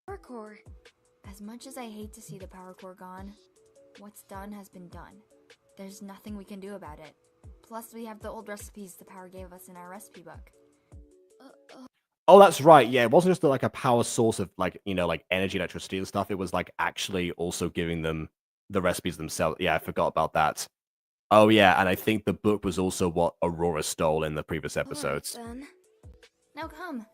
Power core. As much as I hate to see the power core gone, what's done has been done. There's nothing we can do about it. Plus, we have the old recipes the power gave us in our recipe book. Oh, that's right. Yeah, it wasn't just like a power source of like energy, electricity, and stuff. It was like actually also giving them the recipes themselves. Yeah, I forgot about that. Oh yeah, and I think the book was also what Aurora stole in the previous episodes. Alright, then. Now come,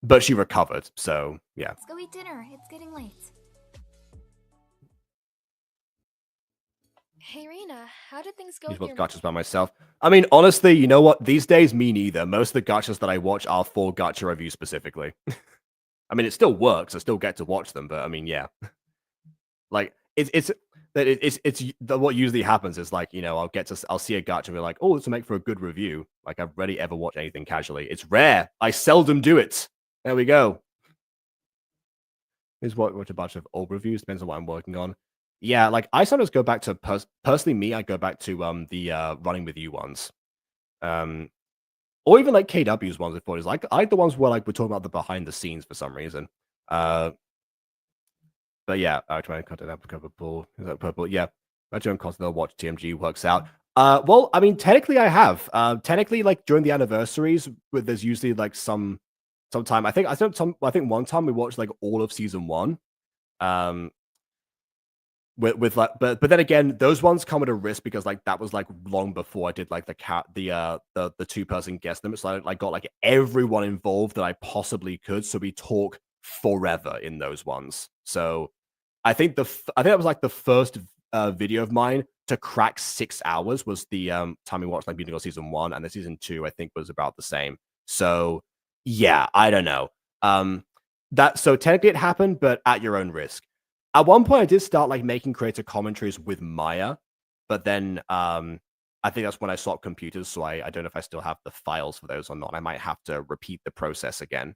But she recovered, so yeah. let's go eat dinner. It's getting late. Hey, Rena, how did things go Use with both your... gachas by myself. I mean, honestly, you know what? These days, me neither. Most of the gachas that I watch are for gacha reviews specifically. I mean, it still works. I still get to watch them, but I mean, yeah. Like, it's what usually happens is like, I'll see a gacha and be like, oh, this will make for a good review. Like, I've rarely ever watched anything casually. It's rare. I seldom do it. There we go. Here's watch a bunch of old reviews. Depends on what I'm working on. Yeah, like I sometimes go back to personally me. I go back to the running with you ones, or even like KW's ones. Before it's like I like the ones where like we're talking about the behind the scenes for some reason. But yeah, I try and cut it up. Purple, is that purple? Yeah, I don't constantly watch TMG works out. Well, I mean, technically I have. Technically, like during the anniversaries, there's usually like some time. I think one time we watched like all of season 1. With like, but then again, those ones come at a risk because like that was like long before I did like the 2-person guest limit. So I like got like everyone involved that I possibly could. So we talk forever in those ones. So I think that was like the first video of mine to crack 6 hours was the time we watched like Beauty Girl season 1, and the season 2 I think was about the same. So yeah, I don't know. So technically it happened, but at your own risk. At one point, I did start like making creator commentaries with Maya, but then I I think that's when I swapped computers, so I don't know if I still have the files for those or not. I might have to repeat the process again.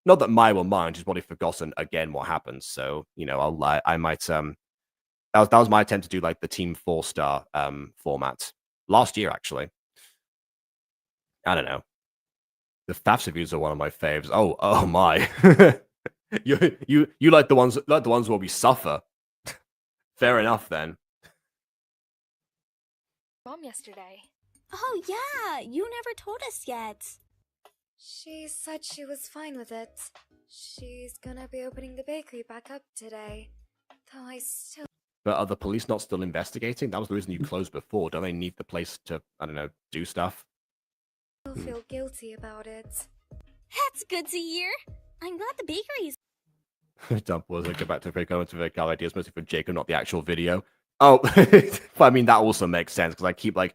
Not that my will mind, just probably forgotten again what happened. So, you know, I might that was my attempt to do like the Team 4-star format last year, actually. I don't know. The FAFS reviews are one of my faves. Oh my. you like the ones where we suffer. Fair enough then. Mom yesterday. Oh, yeah, you never told us yet. She said she was fine with it. She's gonna be opening the bakery back up today. Though I still But are the police not still investigating? That was the reason you closed before. Don't they need the place to, I don't know, do stuff? feel guilty about it. That's good to hear. I'm glad the bakery's. Dump was go back to fake comments with car ideas, mostly for Jacob, not the actual video. Oh, but I mean, that also makes sense because I keep like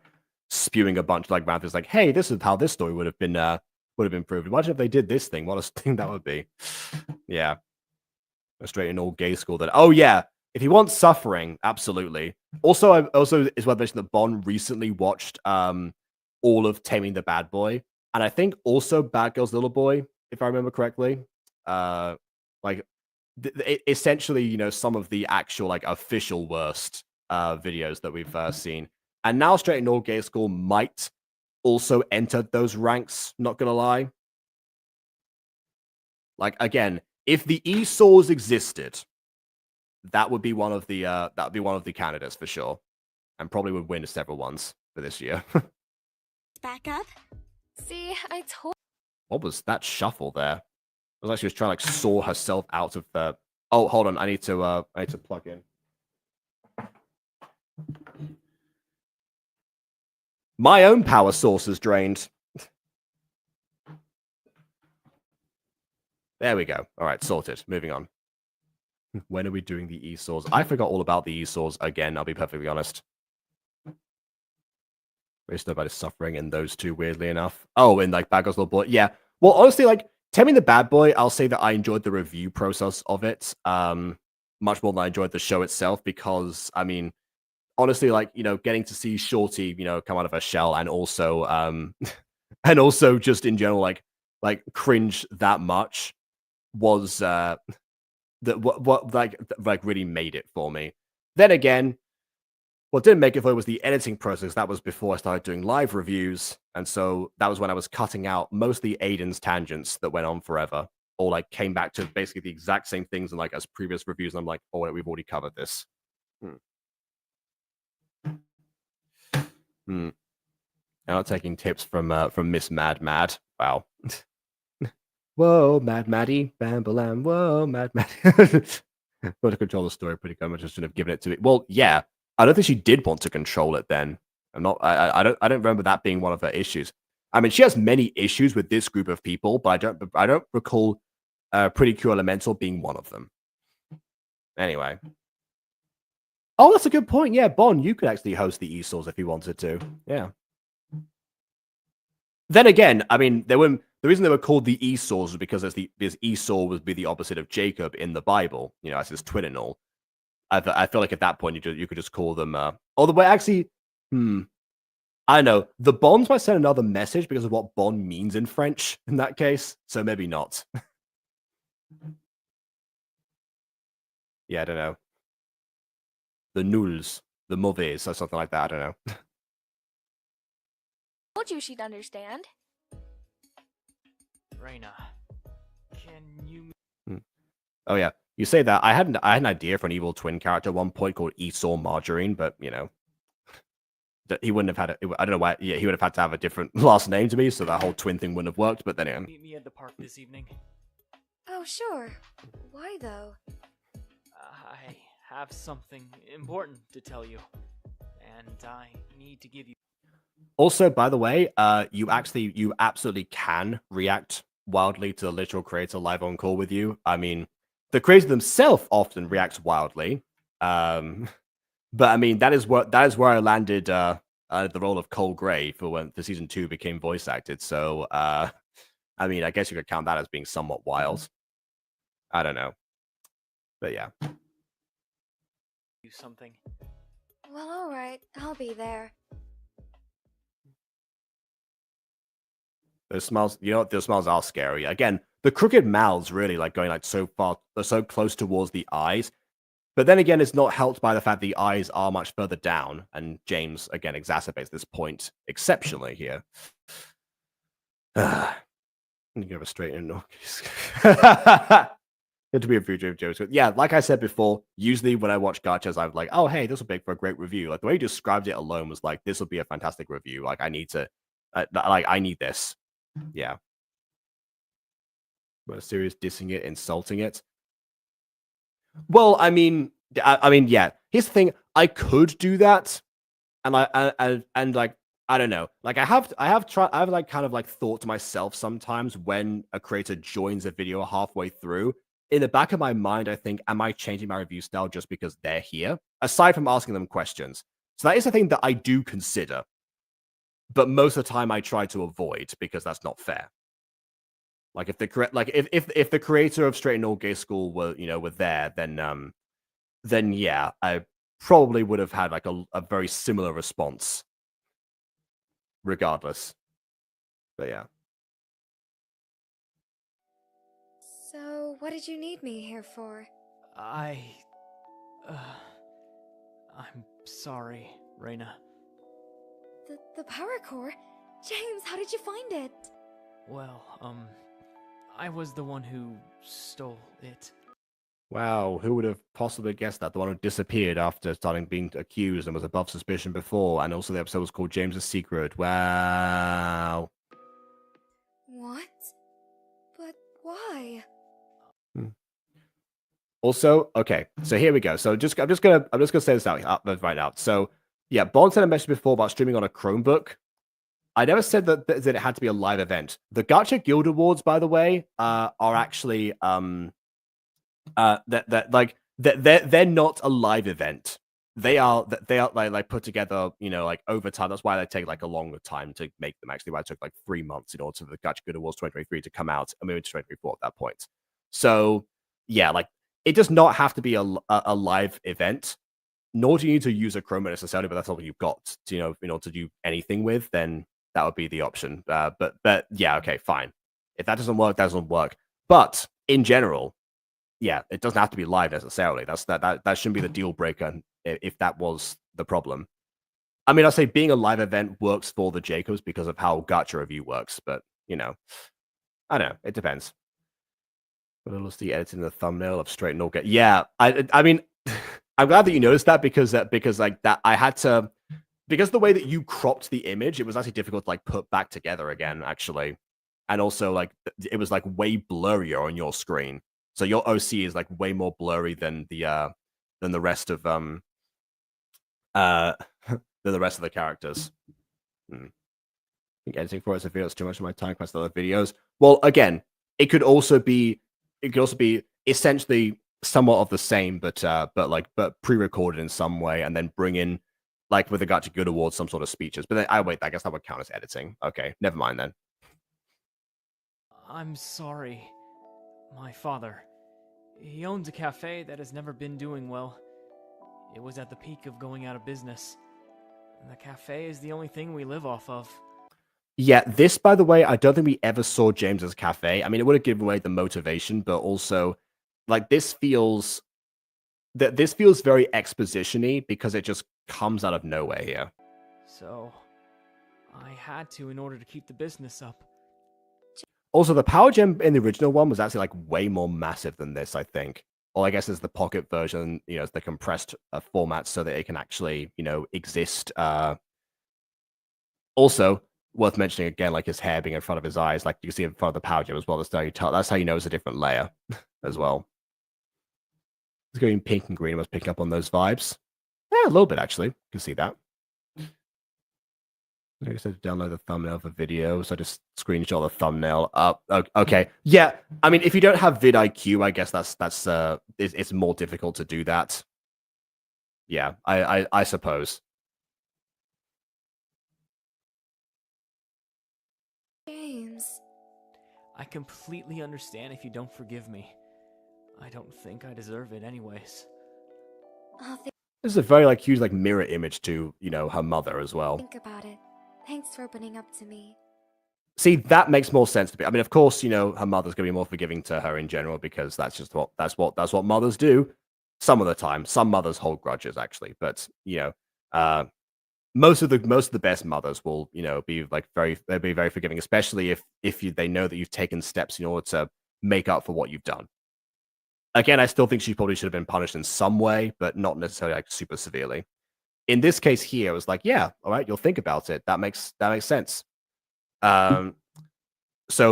spewing a bunch of like random things like, hey, this is how this story would have been proved. Imagine if they did this thing. What a thing that would be. Yeah. A straight in all gay school then. Oh yeah. If you want suffering, absolutely. Also, it's worth mentioning that Bon recently watched all of Taming the Bad Boy. And I think also Bad Girl's Little Boy, if I remember correctly. Like essentially, you know, some of the actual like official worst videos that we've seen. And now Straight in All Gay School might also enter those ranks, not gonna lie. Like again, if the ESAWs existed, that would be one of the candidates for sure. And probably would win several ones for this year. Back up? See, I told. What was that shuffle there? It was like she was trying to like saw herself out of the. Oh, hold on. I need to plug in. My own power source is drained. There we go. All right, sorted. Moving on. When are we doing the ESAWs? I forgot all about the ESAWs again, I'll be perfectly honest. Based about his suffering in those two, weirdly enough. Oh, in like Bad Girls Little Boy. Yeah. Well, honestly, like Taming the Bad Boy, I'll say that I enjoyed the review process of it. Much more than I enjoyed the show itself, because I mean, honestly, like, you know, getting to see Shorty, you know, come out of her shell and also and also just in general, like cringe that much was that what like really made it for me. Then again, what didn't make it for it was the editing process. That was before I started doing live reviews, and so that was when I was cutting out mostly Aiden's tangents that went on forever, or like came back to basically the exact same things and like as previous reviews. And I'm like, oh wait, we've already covered this. I'm not taking tips from Miss Mad Mad. Wow. Whoa, Mad Maddie, Bambalam. Whoa, Mad Maddie. Want to control the story pretty good. I just shouldn't have given it to me. Well, yeah. I don't think she did want to control it then. I don't remember that being one of her issues. I mean, she has many issues with this group of people, but I don't recall Pretty Cure Elemental being one of them. Anyway. Oh, that's a good point. Yeah, Bon, you could actually host the ESAWs if you wanted to. Yeah. Then again, I mean, the reason they were called the ESAWs was because Esau would be the opposite of Jacob in the Bible, you know, as his twin and all. I feel like at that point you could just call them. Although actually, I don't know. The Bonds might send another message because of what Bon means in French in that case. So maybe not. Yeah, I don't know. The nuls, the mauvais, or something like that. I don't know. Told you she'd understand. Reina, can you... Oh yeah, you say that. I had an idea for an evil twin character at one point called Esau Margarine, but you know, he wouldn't have had it. I don't know why. Yeah, he would have had to have a different last name to me, so that whole twin thing wouldn't have worked. But then yeah. Meet me at the park this evening. Oh, sure. Why though? I have something important to tell you, and I need to give you... Also, by the way, you absolutely can react wildly to the literal creator live on call with you. I mean, the creator themselves often reacts wildly. But I mean, that is where I landed the role of Cole Gray for when the season 2 became voice acted. So I mean, I guess you could count that as being somewhat wild. I don't know. But yeah. You something. Well, alright. I'll be there. Those smiles, you know what? Those smiles are scary. Again, the crooked mouths really like going like so far, so close towards the eyes. But then again, it's not helped by the fact the eyes are much further down, and James again exacerbates this point exceptionally here. I'm gonna give a straight in. Good to be a future of Joe's. Yeah, like I said before, usually when I watch gachas, I'm like, oh hey, this will make for a great review. Like the way you described it alone was like, this will be a fantastic review. Like I need to, I need this. Yeah. But serious dissing it, insulting it. Well, I mean, yeah. Here's the thing: I could do that, and like I don't know. Like I've like kind of like thought to myself sometimes when a creator joins a video halfway through. In the back of my mind, I think, am I changing my review style just because they're here? Aside from asking them questions, so that is a thing that I do consider, but most of the time I try to avoid because that's not fair. Like if the creator of Straight and All Gay School were there, then yeah, I probably would have had like a very similar response, regardless. But yeah. So, what did you need me here for? I'm sorry, Reina. The power core? James, how did you find it? Well, I was the one who stole it. Wow, who would have possibly guessed that? The one who disappeared after starting being accused and was above suspicion before, and also the episode was called James's Secret. Wow. What? But why? Also, okay, so here we go. So I'm just gonna say this out right now. So yeah, Bond sent a message before about streaming on a Chromebook. I never said that it had to be a live event. The Gacha Guild Awards, by the way, are actually they're not a live event. They are like put together, like over time. That's why they take like a longer time to make them. Actually, why it took like 3 months in order for the Gacha Guild Awards 2023 to come out. I mean, it's 2024 at that point. So yeah, like it does not have to be a live event. Nor do you need to use a Chroma necessarily, but that's all you've got. To, in order to do anything with, then that would be the option. But yeah, okay, fine. If that doesn't work, that doesn't work. But in general, yeah, it doesn't have to be live necessarily. That shouldn't be the deal breaker if that was the problem. I mean, I'll say being a live event works for the Jacobs because of how Gacha Review works, but I don't know. It depends. But it'll see editing the thumbnail of Straight and All Gay. Yeah, I mean, I'm glad that you noticed that because like that I had to, because the way that you cropped the image, it was actually difficult to like put back together again, actually. And also like it was like way blurrier on your screen. So your OC is like way more blurry than the rest of than the rest of the characters. I think editing for us if it's too much of my time compared to other videos. Well, again, it could also be essentially somewhat of the same, but pre-recorded in some way, and then bring in, like with the Gacha Good Awards, some sort of speeches. But then I guess that would count as editing. Okay, never mind then. I'm sorry. My father. He owns a cafe that has never been doing well. It was at the peak of going out of business. And the cafe is the only thing we live off of. Yeah, this, by the way, I don't think we ever saw James's cafe. I mean, it would have given away the motivation, but also, like, this feels very exposition-y because it just comes out of nowhere here. So, I had to in order to keep the business up. Also, the power gem in the original one was actually like way more massive than this, I think. Or I guess it's the pocket version, it's the compressed format so that it can actually, exist. Also, worth mentioning again, like his hair being in front of his eyes, like you can see in front of the power gem as well. That's how you know it's a different layer as well. It's going pink and green. I was picking up on those vibes. Yeah, a little bit actually. You can see that. I said download the thumbnail for video, so I just screenshot the thumbnail up. Okay, yeah. I mean, if you don't have vidIQ, I guess it's more difficult to do that. Yeah, I suppose. James. I completely understand if you don't forgive me. I don't think I deserve it anyways. This is a very huge mirror image to her mother as well. Think about it. Thanks for opening up to me. See, that makes more sense to me. I mean, of course, her mother's gonna be more forgiving to her in general because that's just what mothers do. Some of the time, some mothers hold grudges actually, but uh, most of the best mothers will be like they'll be very forgiving, especially if they know that you've taken steps in order to make up for what you've done. Again, I still think she probably should have been punished in some way, but not necessarily like super severely. In this case here, it was like, yeah, all right, you'll think about it. That makes sense. So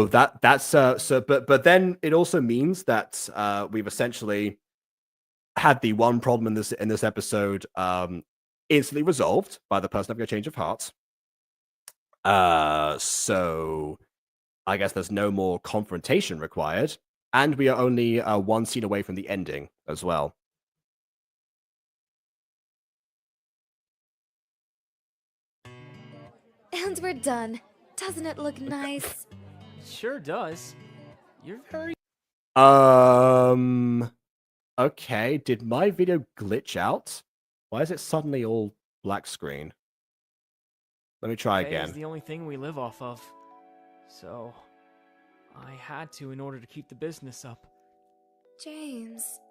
but then it also means that we've essentially had the one problem in this episode instantly resolved by the person having a change of heart. So I guess there's no more confrontation required, and we are only one scene away from the ending as well. And we're done. Doesn't it look nice? Sure does. You're very. Okay, did my video glitch out? Why is it suddenly all black screen? Let me try Cafe is again. the only thing we live off of. So, I had to in order to keep the business up. James.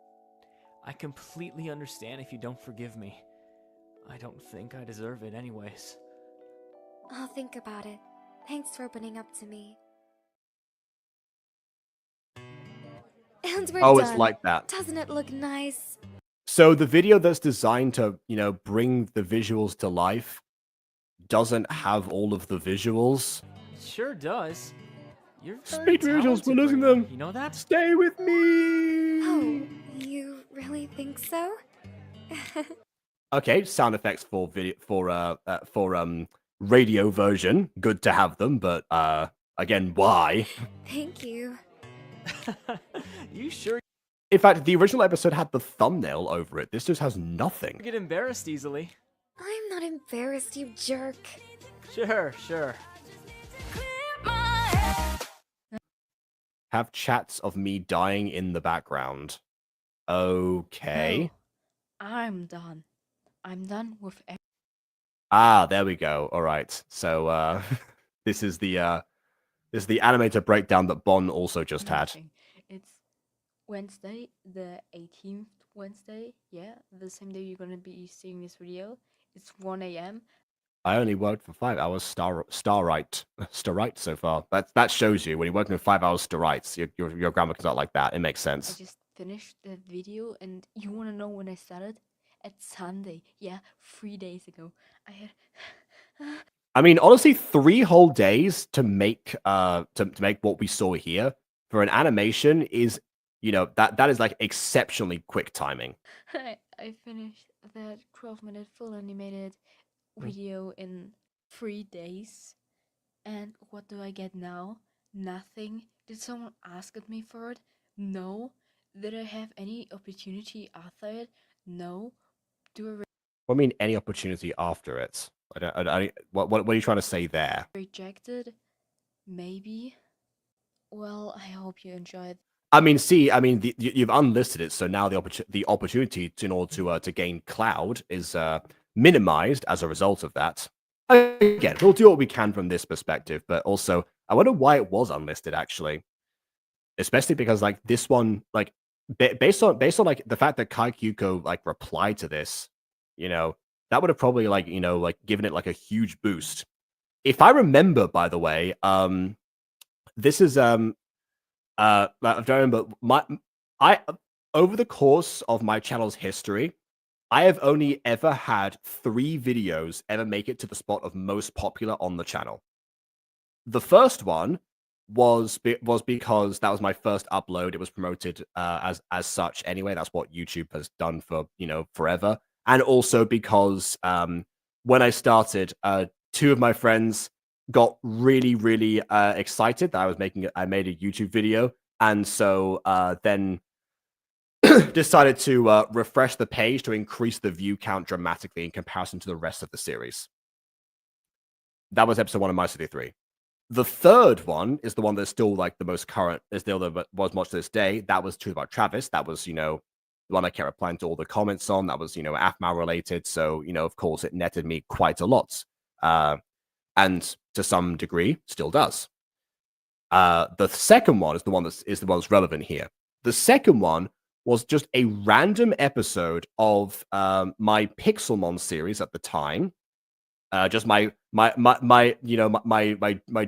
I completely understand if you don't forgive me. I don't think I deserve it anyways. I'll think about it. Thanks for opening up to me. And we're Oh, done. it's like that. Doesn't it look nice? So the video that's designed to, bring the visuals to life doesn't have all of the visuals. Sure does. You're Speed very visuals, we're talented, losing Brianna. them. You know that? Stay with me. Oh, you really think so? Okay, sound effects for video for radio version. Good to have them, but again, why? Thank you. You sure In fact, the original episode had the thumbnail over it. This just has nothing. get embarrassed easily? I'm not embarrassed, you jerk. Sure. Have chats of me dying in the background. Okay. I'm done. I'm done with Ah, there we go. All right. So this is the animator breakdown that Bon also just had. everything. It's Wednesday, the 18th Wednesday. Yeah, the same day you're gonna be seeing this video. It's 1 a.m. I only worked for 5 hours starright so far. That shows you when you're working for 5 hours starrights, your grammar comes out like that. It makes I sense. just finished the video, and you wanna know when I started? At Sunday. Yeah, 3 days ago. I had. I mean, honestly, 3 whole days to make to make what we saw here for an animation is, that is like exceptionally quick timing. I finished that 12-minute full animated video in 3 days. And what do I get now? Nothing. Did someone ask me for it? No. Did I have any opportunity after it? No. Do I What I mean, any opportunity after it? What are you trying to say there? reject it? Maybe. Well, I hope you enjoyed. I mean, you've unlisted it, so now the opportunity in order to gain cloud is minimized as a result of that. Again, we'll do what we can from this perspective, but also I wonder why it was unlisted actually, especially because like this one, like based on like the fact that kaikyuko like replied to this, that would have probably like given it like a huge boost. If I remember, by the way, this is I don't remember I over the course of my channel's history, I have only ever had 3 videos ever make it to the spot of most popular on the channel. The first one was because that was my first upload. It was promoted as such anyway. That's what YouTube has done for forever. And also because when I started, 2 of my friends got really, really excited that I made a YouTube video, and so then decided to refresh the page to increase the view count dramatically in comparison to the rest of the series. That was episode 1 of My City 3. The third one is the one that's still like the most current, is still was much to this day. That was Truth About Travis. That was, the one I kept replying to all the comments on. That was, AFMAL related. So, of course, it netted me quite a lot. And to some degree, still does. The second one is the one that's relevant here. The second one was just a random episode of my Pixelmon series at the time. Just my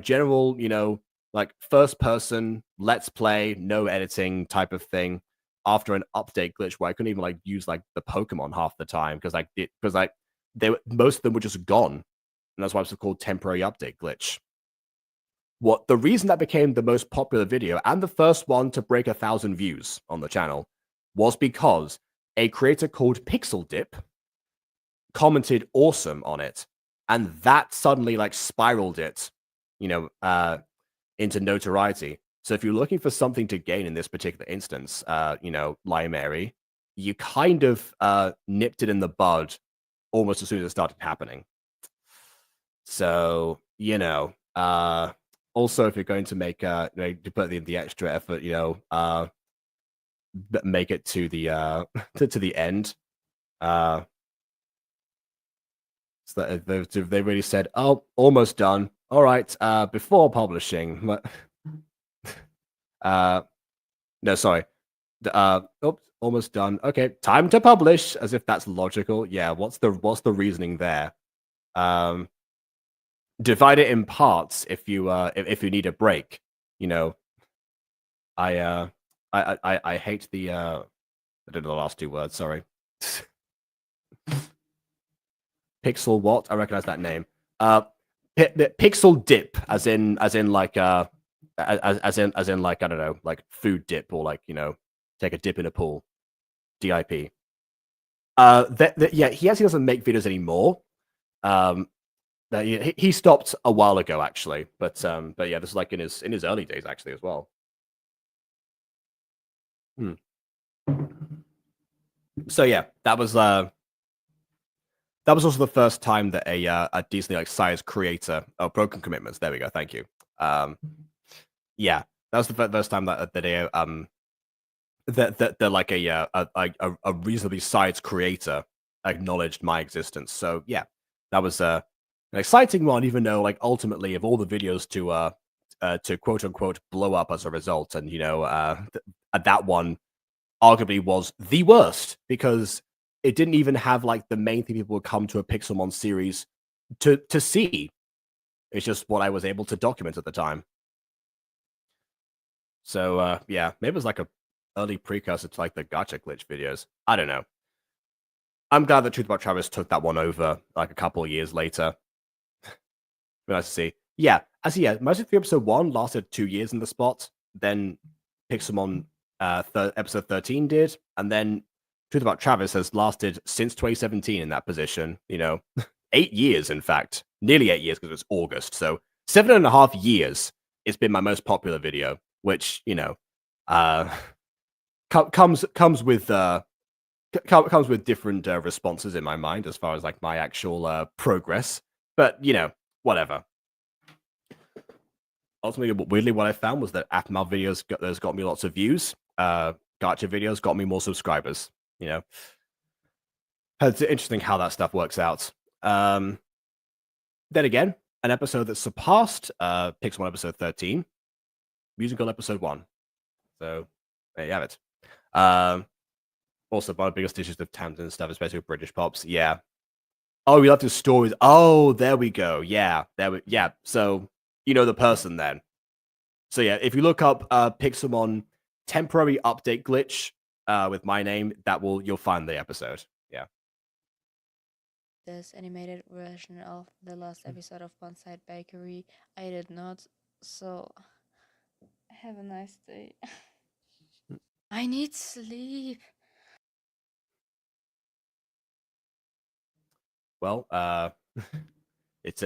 general, like first person let's play, no editing type of thing. After an update glitch where I couldn't even like use like the Pokemon half the time because most of them were just gone, and that's why it's called temporary update glitch. The reason that became the most popular video and the first one to break 1,000 views on the channel was because a creator called Pixel Dip commented awesome on it, and that suddenly like spiraled it, into notoriety. So if you're looking for something to gain in this particular instance, Lymary, you kind of nipped it in the bud almost as soon as it started happening. So, also if you're going to make to put in the extra effort, make it to the to the end. So they really said, "Oh, almost done. All right, before publishing." No, sorry. Oops, almost done. Okay, time to publish. As if that's logical. Yeah. What's the reasoning there? Divide it in parts if you need a break. I hate the I don't know the last two words. Sorry. Pixel what? I recognize that name. Pixel dip, as in like as in like I don't know, like food dip or like take a dip in a pool. DIP. Yeah, he actually doesn't make videos anymore. He stopped a while ago actually, but yeah, this is like in his early days actually as well. So yeah, that was also the first time that a decently like sized creator. Oh, Broken Commitments. There we go. Thank you. Yeah, that was the first time that like a reasonably sized creator acknowledged my existence. So yeah, that was an exciting one. Even though like ultimately, of all the videos to quote unquote blow up as a result, and that one arguably was the worst because it didn't even have like the main thing people would come to a Pixelmon series to see. It's just what I was able to document at the time. So yeah, maybe it was like a early precursor to like the Gacha glitch videos. I don't know. I'm glad that Truth About Travis took that one over like a couple of years later. Nice to see. Yeah, Magic 3 episode 1 lasted 2 years in the spot. Then Pixelmon episode 13 did, and then Truth About Travis has lasted since 2017 in that position. 8 years, in fact, nearly 8 years because it's August. So 7.5 years. It's been my most popular video, which comes with different responses in my mind as far as like my actual progress. But whatever. Ultimately, weirdly, what I found was that Aftermath videos got me lots of views. Gacha videos got me more subscribers. It's interesting how that stuff works out. Then again, an episode that surpassed Pixelmon episode 13, Musical episode 1. So there you have it. Also, one of the biggest issues of Tamsin and stuff, especially with British pops. Yeah. Oh, we love his stories. Oh, there we go. Yeah, yeah. So the person then. So yeah, if you look up Pixelmon temporary update glitch with my name, you'll find the episode. Yeah. This animated version of the last episode of Bonside Bakery. I did not, so have a nice day. I need sleep. Well, it's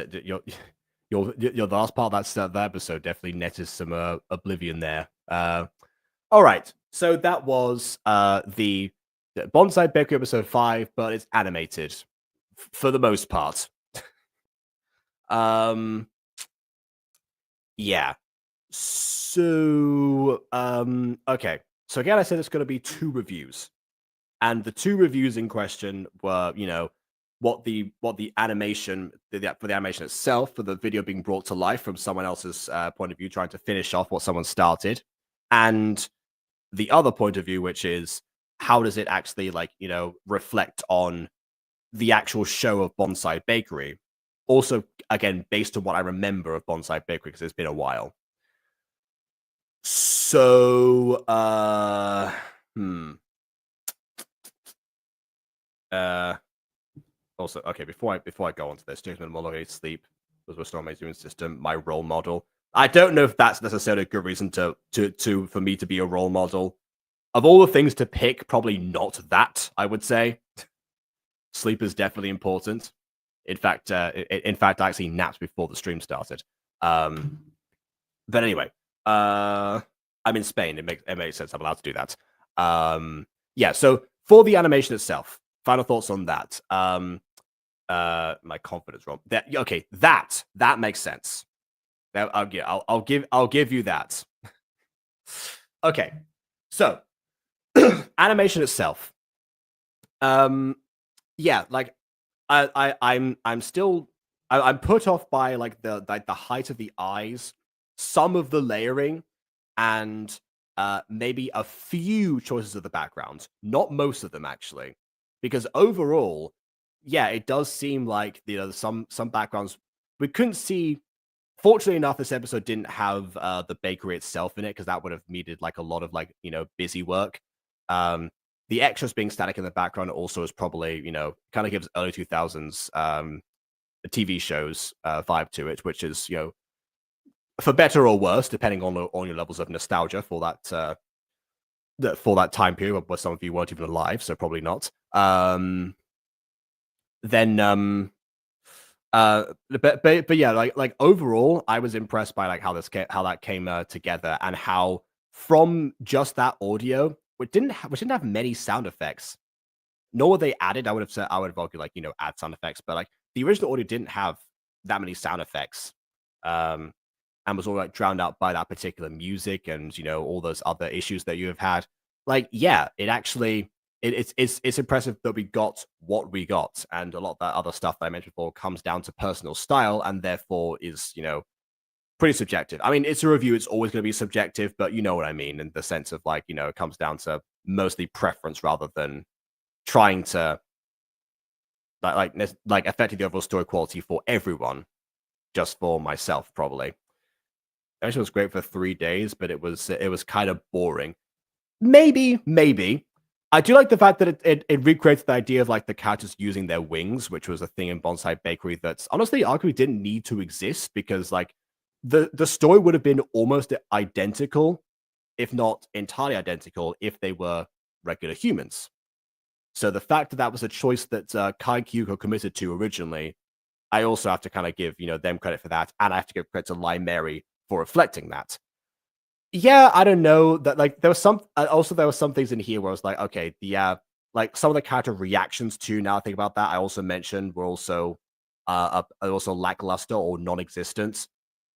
your last part of that episode definitely netted some oblivion there. All right, so that was the Bonside Bakery episode 5, but it's animated for the most part. Yeah. So okay. So again, I said it's going to be 2 reviews, and the 2 reviews in question were animation for the animation itself, for the video being brought to life from someone else's point of view, trying to finish off what someone started, and the other point of view, which is how does it actually reflect on the actual show of Bonside Bakery. Also, again, based on what I remember of Bonside Bakery, because it's been a while. So, also, okay, before I go on to this, James Monologue, sleep was restoring my immune system, my role model. I don't know if that's necessarily a good reason for me to be a role model. Of all the things to pick, probably not that, I would say. Sleep is definitely important. In fact, I actually napped before the stream started. But anyway, I'm in Spain. It makes sense. I'm allowed to do that. Yeah. So for the animation itself, final thoughts on that. My confidence wrong. That makes sense. Now, I'll give you that. Okay. So animation itself. Yeah, like I'm put off by the height of the eyes, some of the layering, and maybe a few choices of the backgrounds. Not most of them actually, because overall, yeah, it does seem like some backgrounds we couldn't see. Fortunately enough, this episode didn't have the bakery itself in it, because that would have needed a lot of busy work. The extras being static in the background also is probably, kind of gives early 2000s TV shows vibe to it, which is, for better or worse, depending on your levels of nostalgia for that time period where some of you weren't even alive, so probably not. But yeah, like overall, I was impressed by how that came together, and how from just that audio, which didn't have many sound effects, nor were they added. I would have argued add sound effects, but the original audio didn't have that many sound effects, and was all drowned out by that particular music and all those other issues that you have had. Yeah, it actually it's impressive that we got what we got, and a lot of that other stuff that I mentioned before comes down to personal style, and therefore is pretty subjective. I mean, it's a review; it's always going to be subjective, but you know what I mean, in the sense of it comes down to mostly preference rather than trying to affecting the overall story quality for everyone, just for myself probably. Actually, was great for 3 days, but it was kind of boring. Maybe. I do like the fact that it recreates the idea of the characters using their wings, which was a thing in Bonside Bakery that's honestly arguably didn't need to exist, because the story would have been almost identical, if not entirely identical, if they were regular humans. So the fact that was a choice that kaikyuko committed to originally, I also have to kind of give them credit for that, and I have to give credit to Lymary for reflecting that. Yeah, I don't know that there was some things in here where I was like, okay, some of the character reactions too. Now I think about that, I also mentioned were also lackluster or non-existent.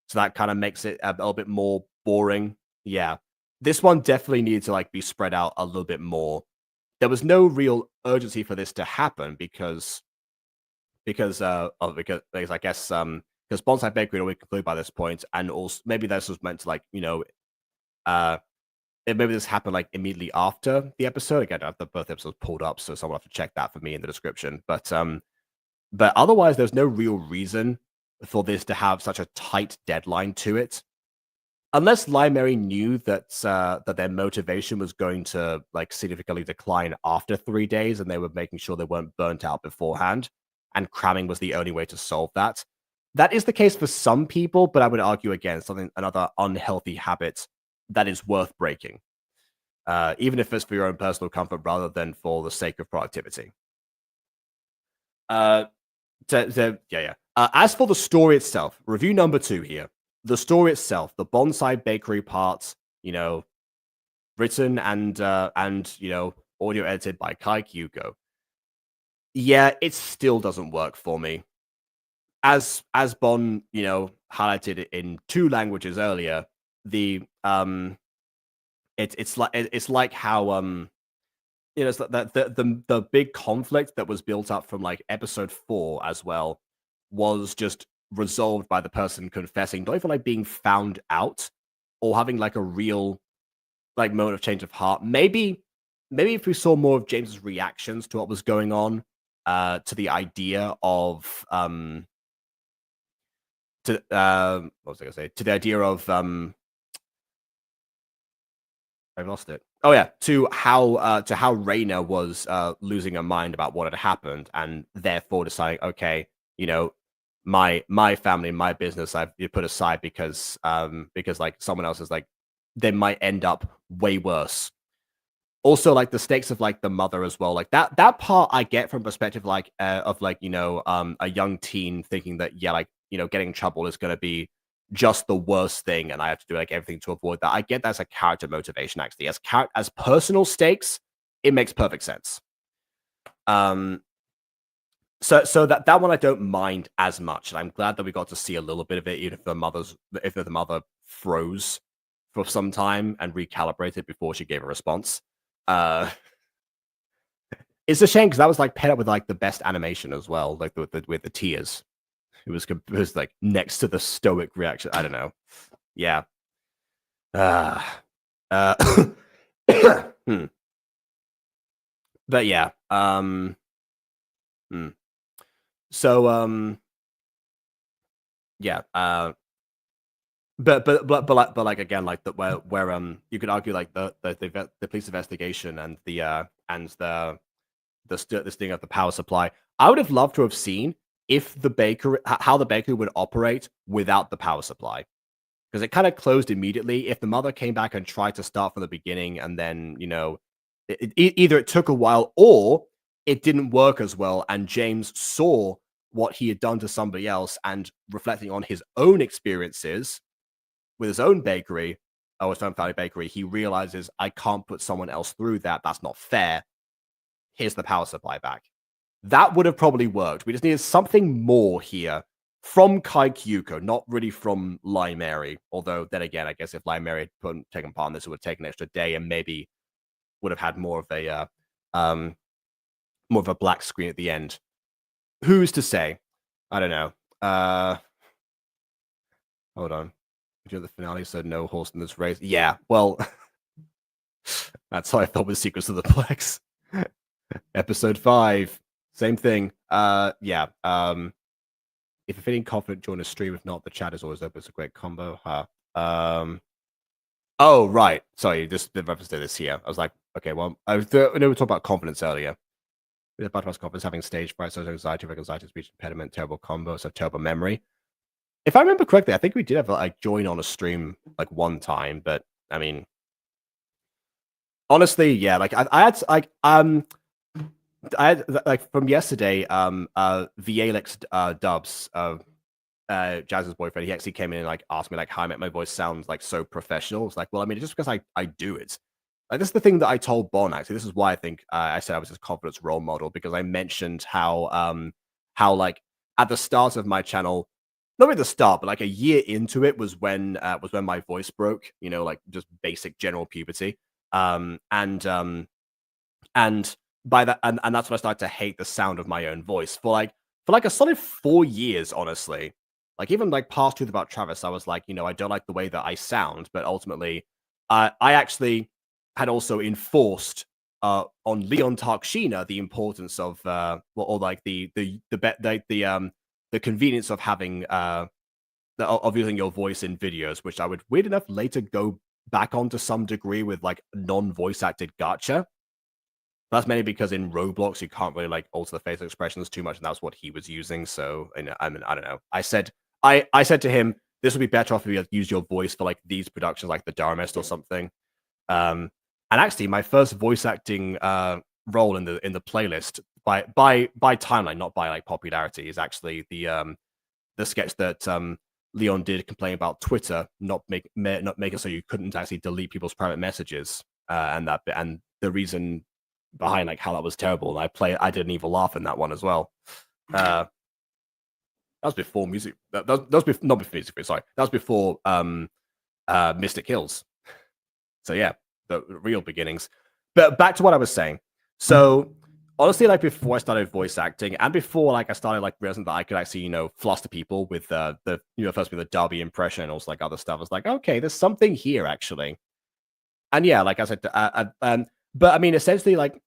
So that kind of makes it a little bit more boring. Yeah. This one definitely needed to be spread out a little bit more. There was no real urgency for this to happen because I guess because Bonside Bakery had already concluded by this point, and also maybe this was meant to maybe this happened immediately after the episode. Again, I have both episodes pulled up, so someone will have to check that for me in the description. But otherwise, there's no real reason for this to have such a tight deadline to it, unless Lymary knew that their motivation was going to significantly decline after 3 days, and they were making sure they weren't burnt out beforehand, and cramming was the only way to solve that. That is the case for some people, but I would argue against another unhealthy habit that is worth breaking, even if it's for your own personal comfort rather than for the sake of productivity. As for the story itself, review number 2 here. The story itself, the Bonside Bakery part, written and audio edited by kaikyuko. Yeah, it still doesn't work for me. As Bon, highlighted it in 2 languages earlier, the it's like how you know, it's that the big conflict that was built up from like episode 4 as well was just resolved by the person confessing, not even like being found out or having like a real like moment of change of heart. Maybe if we saw more of James's reactions to what was going on, to the idea of what was I gonna say? To the idea of I lost it. Oh yeah, to how Raina was losing her mind about what had happened, and therefore deciding, okay, you know, my family, my business, I've put aside because like someone else is like, they might end up way worse. Also, like the stakes of like the mother as well, like that part I get from perspective like of like, you know, a young teen thinking that, yeah, like, you know, getting in trouble is going to be just the worst thing, and I have to do like everything to avoid that. I get that's a character motivation actually. As personal stakes, it makes perfect sense. So that one I don't mind as much, and I'm glad that we got to see a little bit of it, even if the mother froze for some time and recalibrated before she gave a response. It's a shame because that was like paired up with like the best animation as well, like with the tears. It was like next to the stoic reaction. I don't know. Yeah. But yeah. So yeah. But like again, like that where you could argue like the police investigation and the sting of the power supply. I would have loved to have seen if the bakery, how the bakery would operate without the power supply, because it kind of closed immediately. If the mother came back and tried to start from the beginning, and then, you know, either it took a while or it didn't work as well, and James saw what he had done to somebody else, and reflecting on his own experiences with his own bakery, his family bakery, he realizes, I can't put someone else through that. That's not fair. Here's the power supply back. That would have probably worked. We just needed something more here from kaikyuko, not really from Lymary. Although, then again, I guess if Lymary had taken part in this, it would have taken an extra day and maybe would have had more of a black screen at the end. Who's to say? I don't know. Hold on. The finale said no horse in this race. Yeah, well, that's how I felt with Secrets of the Plex. Episode 5. Same thing. Yeah. If you're feeling confident, join a stream. If not, the chat is always open. It's a great combo. Oh, right. Sorry, this reference to this here. I was like, okay, well, I know we were talking about confidence earlier. With about confidence, having stage fright, social anxiety, anxiety, speech impediment, terrible combo, so terrible memory. If I remember correctly, I think we did have like join on a stream like one time, but I mean, honestly, yeah, like I had like from yesterday, Vialex Dubs, Jazz's boyfriend, he actually came in and like asked me like how my voice sounds like so professional. It's like, well, I mean, just because I do it. Like, this is the thing that I told Bon, actually. This is why I think I said I was his confidence role model, because I mentioned how like at the start of my channel, not at the start, but like a year into it was when my voice broke, you know, like just basic general puberty. And by that, and that's when I started to hate the sound of my own voice for like a solid 4 years, honestly. Like, even like past Truth About Travis, I was like, you know, I don't like the way that I sound, but ultimately, I actually had also enforced on Leon Tarkshina the importance of or like the convenience of having of using your voice in videos, which I would weird enough later go back on to some degree with like non-voice acted gacha. That's mainly because in Roblox you can't really like alter the facial expressions too much, and that's what he was using. So, you know, I mean, I don't know. I said to him, this would be better off if you use your voice for like these productions, like the Darmest or something. And actually, my first voice acting role in the playlist by timeline, not by like popularity, is actually the sketch that Leon did complaining about Twitter not making it so you couldn't actually delete people's private messages, and the reason behind like how that was terrible. And I did an evil laugh in that one as well. That was before music. That was before, not before music. Sorry, that was before Mystic Hills. So yeah, the real beginnings. But back to what I was saying. So honestly, like before I started voice acting, and before like I started like realizing that I could actually fluster people with the first with the Derby impression and also like other stuff, I was like, okay, there's something here actually. And yeah, like I said, but I mean, essentially, like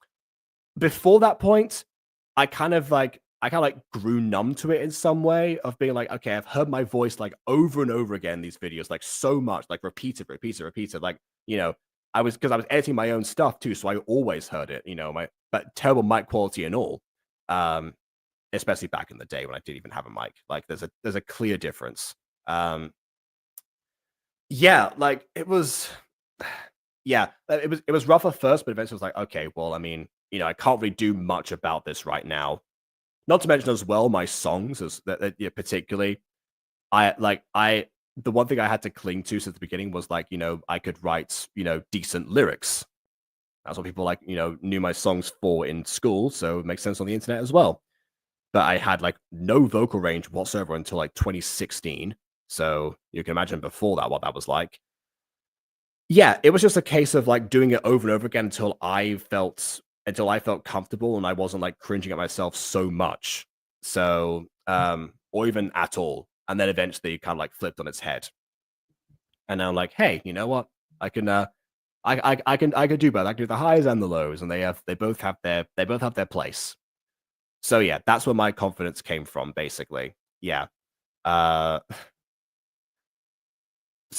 before that point, I kind of grew numb to it in some way of being like, okay, I've heard my voice like over and over again in these videos, like so much, like repeated. Like, because I was editing my own stuff too, so I always heard it, but terrible mic quality and all. Especially back in the day when I didn't even have a mic. Like there's a clear difference. Yeah, like it was yeah, it was rough at first, but eventually I was like, okay, well, I mean, I can't really do much about this right now. Not to mention as well, my songs, yeah, particularly, the one thing I had to cling to since the beginning was like, I could write, decent lyrics. That's what people knew my songs for in school, so it makes sense on the internet as well. But I had like no vocal range whatsoever until like 2016. So you can imagine before that what that was like. Yeah, it was just a case of like doing it over and over again until I felt comfortable and I wasn't like cringing at myself so much. So or even at all. And then eventually kind of like flipped on its head. And now I'm like, hey, you know what? I can I can do both. I can do the highs and the lows, and they both have their place. So yeah, that's where my confidence came from, basically. Yeah. So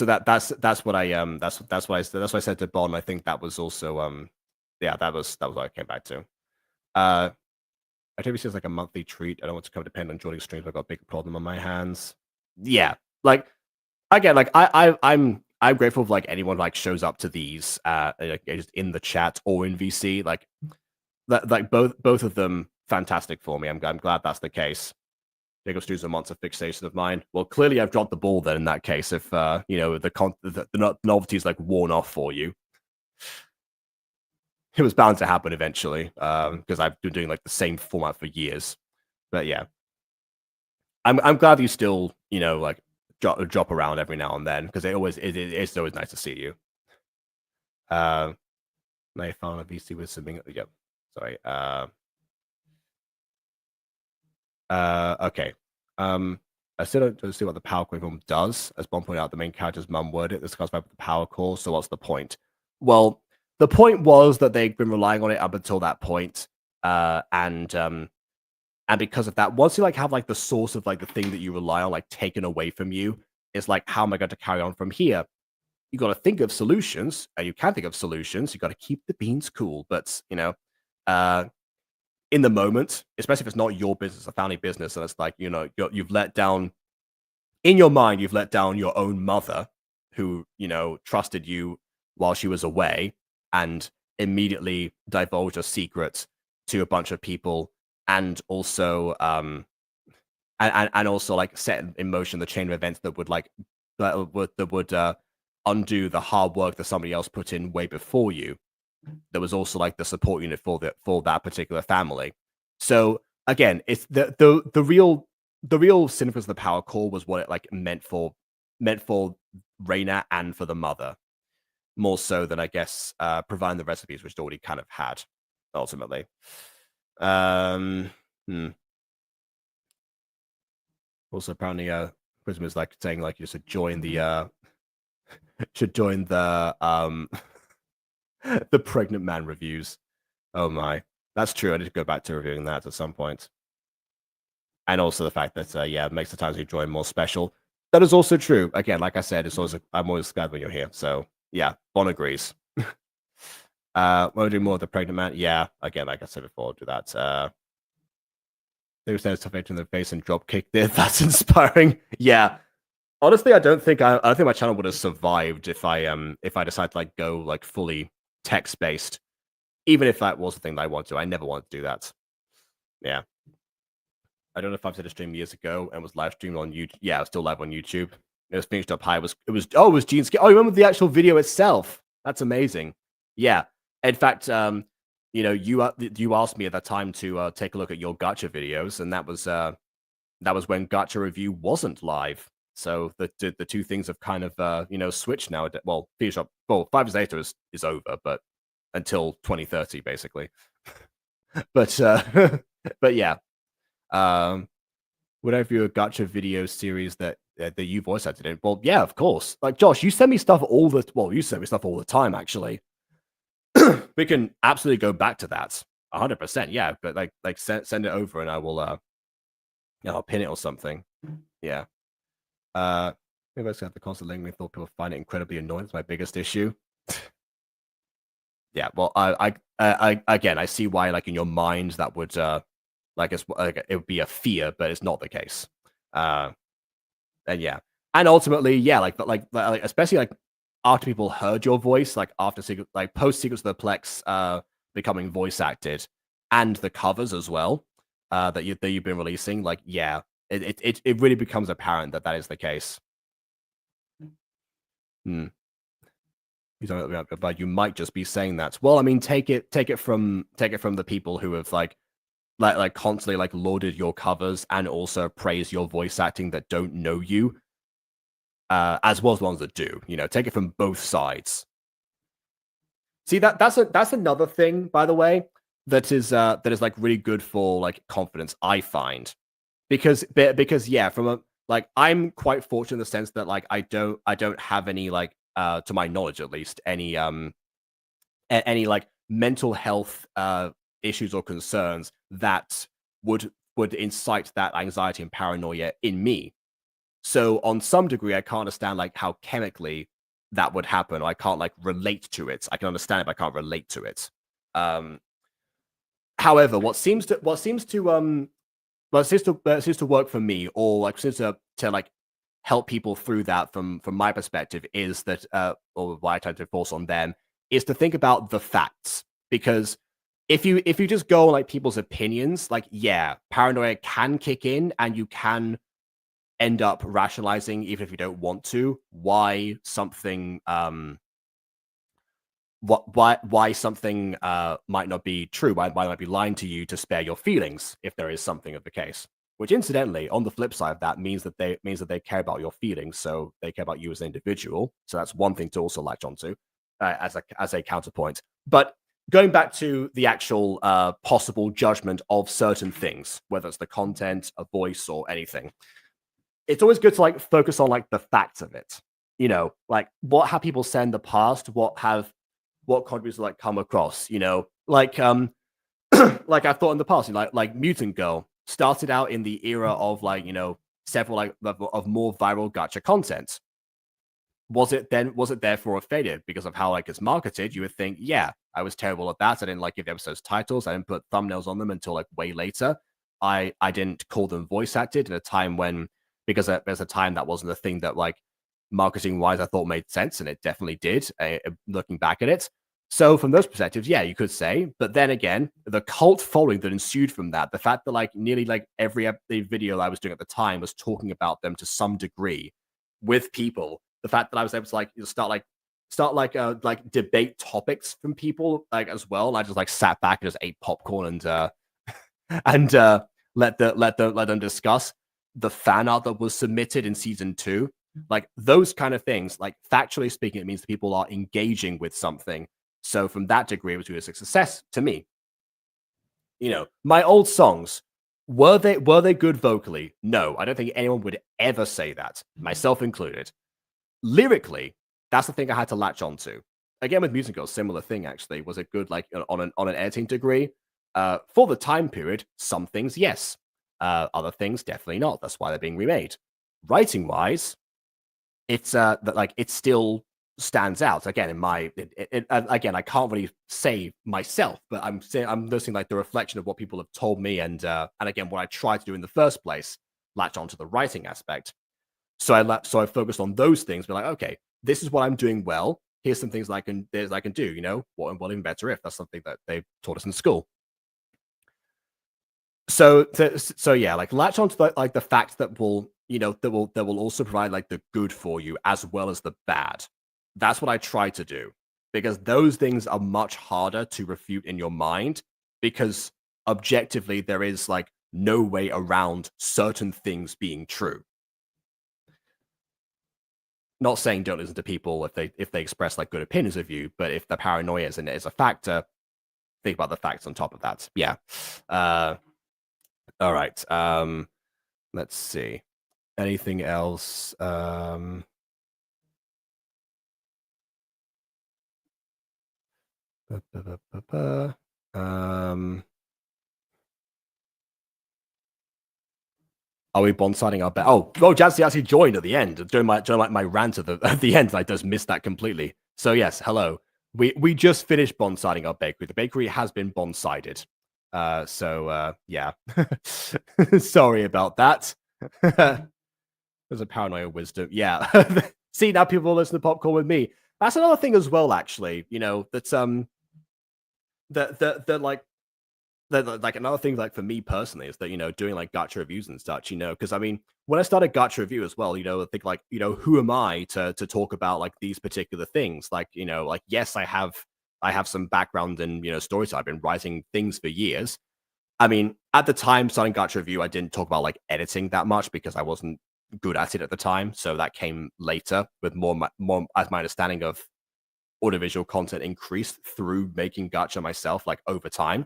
that's what I said to Bon. I think that was also yeah, that was what I came back to. Activity is like a monthly treat. I don't want to come depend on joining streams. I've got a big problem on my hands. Yeah, like again, like I'm grateful if like anyone like shows up to these just in the chat or in VC. Like like both of them fantastic for me. I'm glad that's the case. Jacob Stew's a monster fixation of mine. Well, clearly I've dropped the ball then in that case. If the novelty's like worn off for you, it was bound to happen eventually. Because I've been doing like the same format for years. But yeah, I'm glad you still like drop around every now and then because it's always nice to see you. I found a VC with something. Yep. Sorry. Okay. I still don't see what the power core film does. As Bond pointed out, the main character's mum worded it. This goes back to the power core. So what's the point? Well, the point was that they've been relying on it up until that point. And because of that, once you like have like the source of like the thing that you rely on like taken away from you, it's like, how am I going to carry on from here? You got to think of solutions, and you can think of solutions. You got to keep the beans cool, but in the moment, especially if it's not your business, a family business, and it's like you've let down in your mind, you've let down your own mother, who trusted you while she was away, and immediately divulged a secret to a bunch of people, and also and also like set in motion the chain of events that would undo the hard work that somebody else put in way before you. There was also like the support unit for that particular family. So again, it's the real significance of the power core was what it like meant for Reina and for the mother, more so than I guess providing the recipes which it already kind of had ultimately. Also apparently Prism is like saying like you should join the the pregnant man reviews. Oh my, that's true. I need to go back to reviewing that at some point. And also the fact that yeah, it makes the times you join more special. That is also true. Again, like I said, I'm always glad when you're here. So yeah, Bon agrees. Want to do more of the pregnant man? Yeah. Again, like I said before, I'll do that. They were saying stuff in the face and drop kick there. That's inspiring. Yeah. Honestly, I don't think my channel would have survived if I decided to like go like fully text based, even if that was the thing that I wanted to. I never wanted to do that. Yeah. I don't know if I've said a stream years ago and was live streamed on YouTube. Yeah, I was still live on YouTube. It was finished up high. It was Gene's. Oh, I remember the actual video itself. That's amazing. Yeah. In fact, you asked me at that time to take a look at your Gacha videos, and that was when Gacha review wasn't live. So the two things have kind of switched now. Well, finish up. Well, 5 years later is over, but until 2030 basically. but but yeah. Would I view a Gacha video series that you voice acted in? Well, yeah, of course. Like Josh, you send me stuff you send me stuff all the time, actually. We can absolutely go back to that. 100%, yeah. But like send it over and I will I'll pin it or something. Yeah. Maybe I just have the constant lingering thought people find it incredibly annoying. It's my biggest issue. Yeah, well, I again, I see why, like in your mind, that would it would be a fear, but it's not the case. And yeah, and ultimately, yeah, like especially like after people heard your voice, like after post Secrets of the Plex becoming voice acted, and the covers as well that you've been releasing, like yeah, it really becomes apparent that is the case. Hmm. But you might just be saying that. Well, I mean, take it from the people who have like constantly like lauded your covers and also praise your voice acting that don't know you, as well as ones that do. You know, take it from both sides. See, that's another thing, by the way, that is like really good for like confidence, I find, because yeah, from a like I'm quite fortunate in the sense that like I don't have any like to my knowledge at least any any like mental health issues or concerns that would incite that anxiety and paranoia in me. So on some degree, I can't understand like how chemically that would happen. Or I can't like relate to it. I can understand it, but I can't relate to it. However, what seems to work for me, or like seems to like help people through that from my perspective, is that or why I try to force on them is to think about the facts. Because if you just go on like people's opinions, like yeah, paranoia can kick in and you can end up rationalizing, even if you don't want to, why something why something might not be true, why might be lying to you to spare your feelings if there is something of the case. Which incidentally, on the flip side of that, means that they care about your feelings, so they care about you as an individual. So that's one thing to also latch onto as a counterpoint. But going back to the actual possible judgment of certain things, whether it's the content, a voice, or anything, it's always good to like focus on like the facts of it. You know, like what have people said in the past? What contributors like come across? You know, like like I've thought in the past, you know, like Mutant Girl started out in the era of like, you know, several like level of more viral gacha content. Was it therefore a failure because of how like it's marketed? You would think, yeah, I was terrible at that. I didn't like give the episodes titles. I didn't put thumbnails on them until like way later. I didn't call them voice acted in a time when, because there's a time that wasn't a thing that like marketing wise I thought made sense, and it definitely did looking back at it. So from those perspectives, yeah, you could say. But then again, the cult following that ensued from that, the fact that like nearly like every video I was doing at the time was talking about them to some degree with people, the fact that I was able to like start like debate topics from people like as well, and I just like sat back and just ate popcorn and and let them discuss the fan art that was submitted in season 2. Like those kind of things, like factually speaking, it means that people are engaging with something. So from that degree, it was a success to me. You know, my old songs, were they good vocally? No, I don't think anyone would ever say that, myself included. Lyrically, that's the thing I had to latch onto. Again, with Music Girl, similar thing actually. Was it good like on an editing degree? For the time period, some things yes, other things definitely not. That's why they're being remade. Writing wise, it's that like it still stands out. Again, in my again, I can't really say myself, but I'm listening like the reflection of what people have told me, and again, what I tried to do in the first place, latch onto the writing aspect. So I focused on those things, be like, okay, this is what I'm doing well. Here's some things I can do. You know, what even better if that's something that they taught us in school. So yeah, like latch onto the fact that will, you know, that will also provide like the good for you as well as the bad. That's what I try to do, because those things are much harder to refute in your mind, because objectively there is like no way around certain things being true. Not saying don't listen to people if they express like good opinions of you, but if the paranoia is a factor, think about the facts on top of that. Yeah. All right. Let's see. Anything else? Are we bonsiding our bet? Oh, Jancy actually joined at the end during my rant at the end. I just missed that completely. So yes, hello. We just finished bonsiding our bakery. The bakery has been bonsided. Yeah. Sorry about that. There's a paranoia wisdom. Yeah. See, now people listen to popcorn with me. That's another thing as well, actually. You know, that like another thing, like for me personally, is that, you know, doing like gacha reviews and such, you know, because I mean, when I started gacha review as well, you know, I think like, you know, who am I to talk about like these particular things? Like, you know, like, yes, I have some background in, you know, storytelling. I've been writing things for years. I mean, at the time starting gacha review, I didn't talk about like editing that much because I wasn't good at it at the time. So that came later with more as my understanding of audiovisual content increased through making gacha myself, like over time.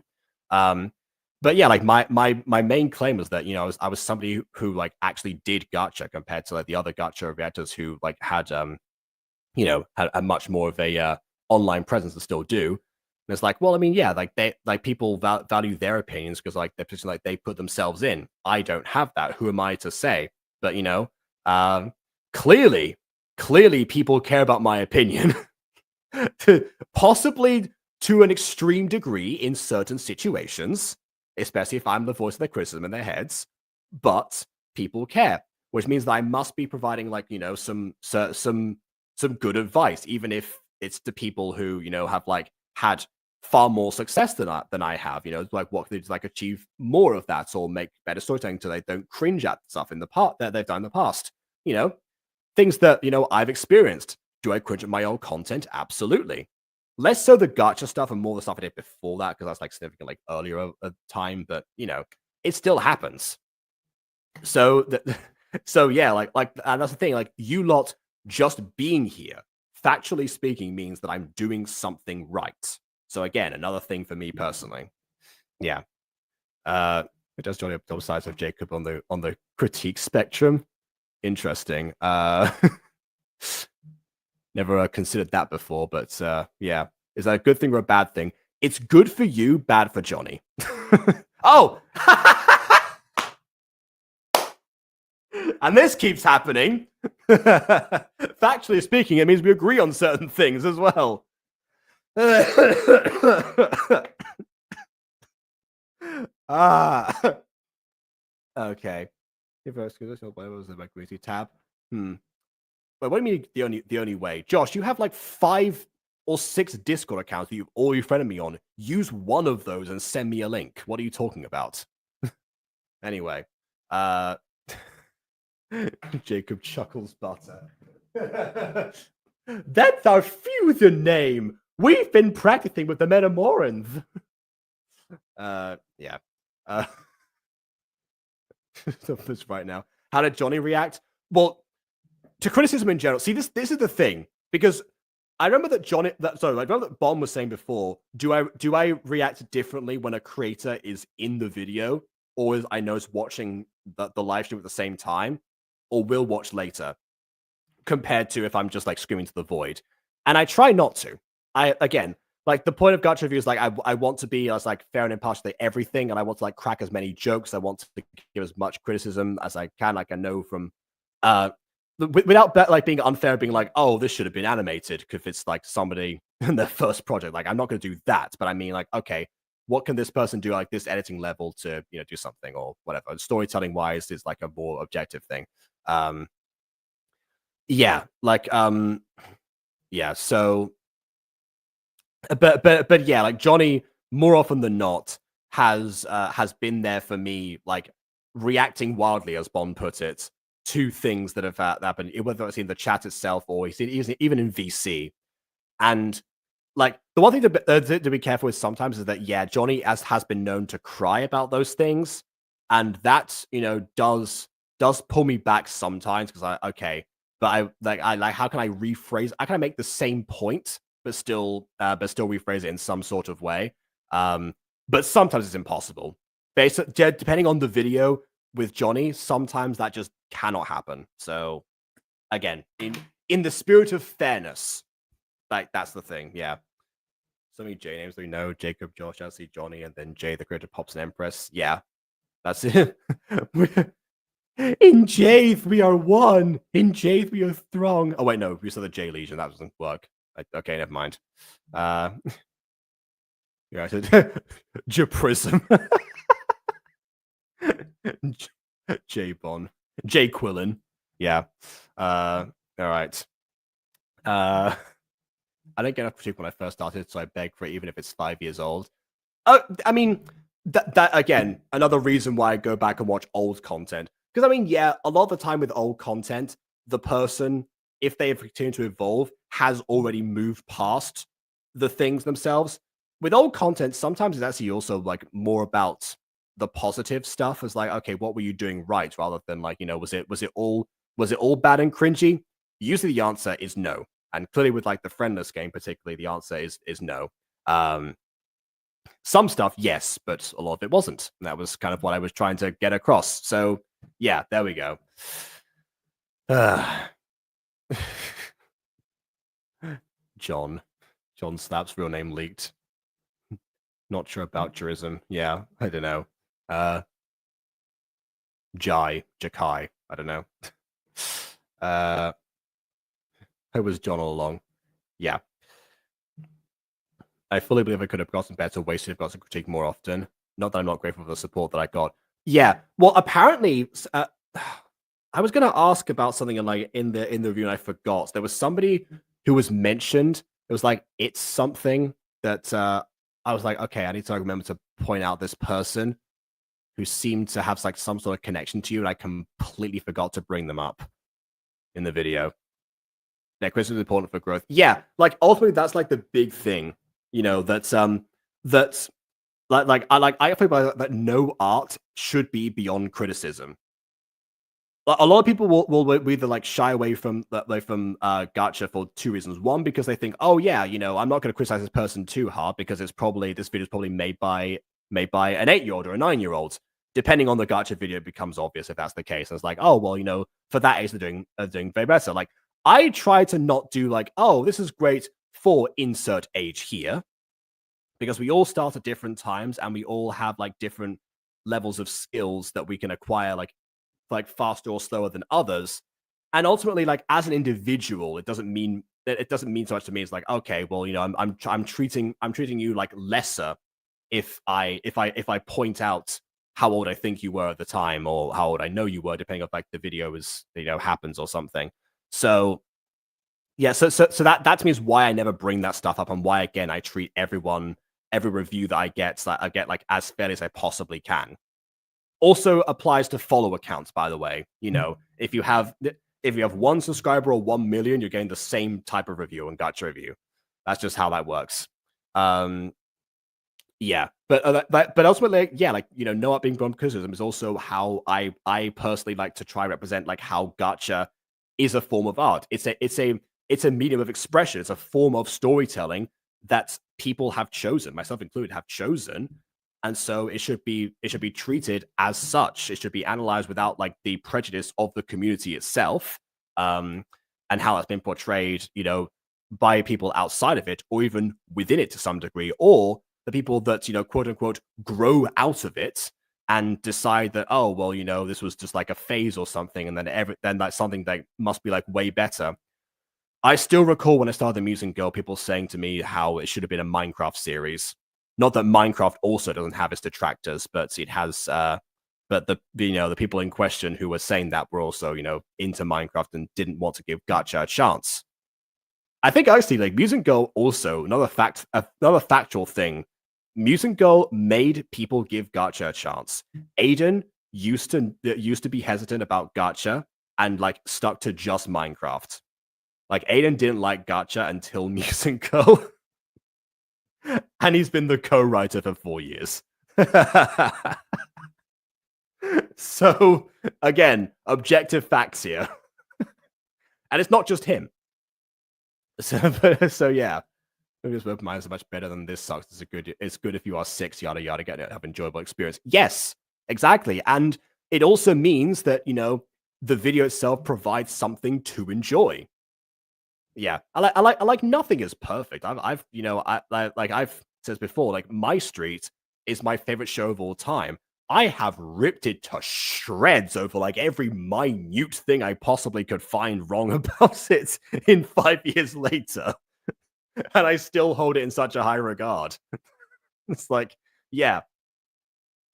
But yeah, like my main claim was that, you know, I was somebody who like actually did gacha compared to like the other gacha reactors who like had you know, had a much more of a online presence and still do. And it's like, well, I mean, yeah, like they like people value their opinions because like they put themselves in. I don't have that. Who am I to say? But you know, clearly people care about my opinion, possibly to an extreme degree in certain situations, especially if I'm the voice of their criticism in their heads. But people care, which means that I must be providing like, you know, some good advice, even if it's to people who, you know, have like had far more success than I have. You know, like what could they like achieve more of that or make better storytelling so they don't cringe at stuff in the part that they've done in the past. You know, things that, you know, I've experienced. Do I cringe at my own content? Absolutely. Less so the gacha stuff and more the stuff I did before that, because that's like significant like earlier a time, but you know, it still happens. So so yeah, like and that's the thing, like you lot just being here, factually speaking, means that I'm doing something right. So again, another thing for me personally. Yeah. It does join up double sides of Jacob on the critique spectrum. Interesting. Never considered that before, but yeah. Is that a good thing or a bad thing? It's good for you, bad for Johnny. Oh! And this keeps happening. Factually speaking, it means we agree on certain things as well. Okay. Where was the greasy tab? Wait, what do you mean the only way? Josh, you have like 5 or 6 Discord accounts that you've already friended me on. Use one of those and send me a link. What are you talking about? Anyway, Jacob chuckles butter. That's our fusion name. We've been practicing with the Metamorans. Yeah. This right now. How did Johnny react? Well, to criticism in general. See, this is the thing, because I remember that I remember that Bon was saying before. Do I react differently when a creator is in the video, or is I know is watching the live stream at the same time, or will watch later, compared to if I'm just like screaming to the void? And I try not to. Again, like the point of gacha review is like I want to be as like fair and impartial to everything, and I want to like crack as many jokes. I want to give as much criticism as I can. Like I know from without like being unfair, being like, oh, this should have been animated if it's like somebody in their first project. Like I'm not going to do that, but I mean like, okay, what can this person do like this editing level to, you know, do something or whatever. Storytelling wise is like a more objective thing. Yeah, like yeah, so but yeah, like Johnny more often than not has been there for me, like reacting wildly, as Bond put it, to things that have happened, whether it's in the chat itself or even in VC. And like the one thing to be careful with sometimes is that, yeah, Johnny has been known to cry about those things, and that, you know, does pull me back sometimes, because but how can I rephrase? How can I make the same point but still rephrase it in some sort of way? But sometimes it's impossible. Depending on the video with Johnny, sometimes that just cannot happen. So again, in the spirit of fairness, like that's the thing. Yeah. So many J names we know: Jacob, Josh, Elsie, Johnny, and then Jay, the creator of Pops and Empress. Yeah, that's it. In Jade, we are one. In Jade, we are throng. Oh wait, no, we saw the J Legion. That doesn't work. Okay, never mind. Yeah, J Prism. J Bon. J Quillen. Yeah. All right. I didn't get enough critique when I first started, so I beg for it, even if it's 5 years old. I mean, that again, another reason why I go back and watch old content. Because I mean, yeah, a lot of the time with old content, the person, if they have continued to evolve, has already moved past the things themselves. With old content, sometimes it's actually also like more about the positive stuff. As like, okay, what were you doing right, rather than like, was it all bad and cringy? Usually the answer is no. And clearly with like the Friendless game particularly, the answer is no. Some stuff, yes, but a lot of it wasn't. And that was kind of what I was trying to get across. So yeah, there we go. John Slap's real name leaked. Not sure about jurism. Yeah, I don't know. Jakai. I don't know. It was John all along. Yeah. I fully believe I could have gotten better ways to have gotten critique more often. Not that I'm not grateful for the support that I got. Yeah. Well, apparently, I was going to ask about something in the review and I forgot. There was somebody who was mentioned. It was like, it's something that I was like, okay, I need to remember to point out this person who seemed to have like some sort of connection to you, and I completely forgot to bring them up in the video. Yeah, Chris is important for growth. Yeah, like ultimately that's like the big thing, that's I feel like that no art should be beyond criticism. A lot of people will either like shy away from Gacha for two reasons. One, because they think, oh yeah, I'm not going to criticize this person too hard because this video is probably made by an 8-year-old or a 9-year-old. Depending on the Gacha video, it becomes obvious if that's the case. And it's like, oh well, for that age they're doing very better. Like I try to not do like, oh, this is great for insert age here, because we all start at different times and we all have like different levels of skills that we can acquire like faster or slower than others. And ultimately, like as an individual, it doesn't mean so much to me. It's like, okay, well, I'm treating you like lesser if I point out how old I think you were at the time or how old I know you were, depending on like the video is happens or something. So yeah, so that to me is why I never bring that stuff up, and why again I treat every review that I get like as fairly as I possibly can. Also applies to follow accounts, by the way. If you have 1 subscriber or 1 million, you're getting the same type of review and Gacha review. That's just how that works. Yeah, but ultimately, yeah, like no art being beyond criticism is also how I personally like to try represent like how Gacha is a form of art. It's a medium of expression. It's a form of storytelling that people have chosen, myself included, have chosen. And so it should be treated as such. It should be analyzed without like the prejudice of the community itself, and how that's been portrayed, by people outside of it, or even within it to some degree, or the people that quote unquote grow out of it and decide that, oh well, this was just like a phase or something, and then that's something that must be like way better. I still recall when I started Amusing Girl, people saying to me how it should have been a Minecraft series. Not that Minecraft also doesn't have its detractors, but it has. But the people in question who were saying that were also into Minecraft and didn't want to give Gacha a chance. I think actually like Amusing Girl also another factual thing. Amusing Girl made people give Gacha a chance. Aiden used to be hesitant about Gacha and like stuck to just Minecraft. Like Aiden didn't like Gacha until Amusing Girl. And he's been the co-writer for 4 years. So, again, objective facts here. And it's not just him. So yeah. Movies with open minds are much better than this sucks. It's good if you are 6, yada yada, get it, have enjoyable experience. Yes, exactly. And it also means that, the video itself provides something to enjoy. Yeah. I like nothing is perfect. I've said before, like My Street is my favorite show of all time. I have ripped it to shreds over like every minute thing I possibly could find wrong about it in 5 years later. And I still hold it in such a high regard. It's like, yeah,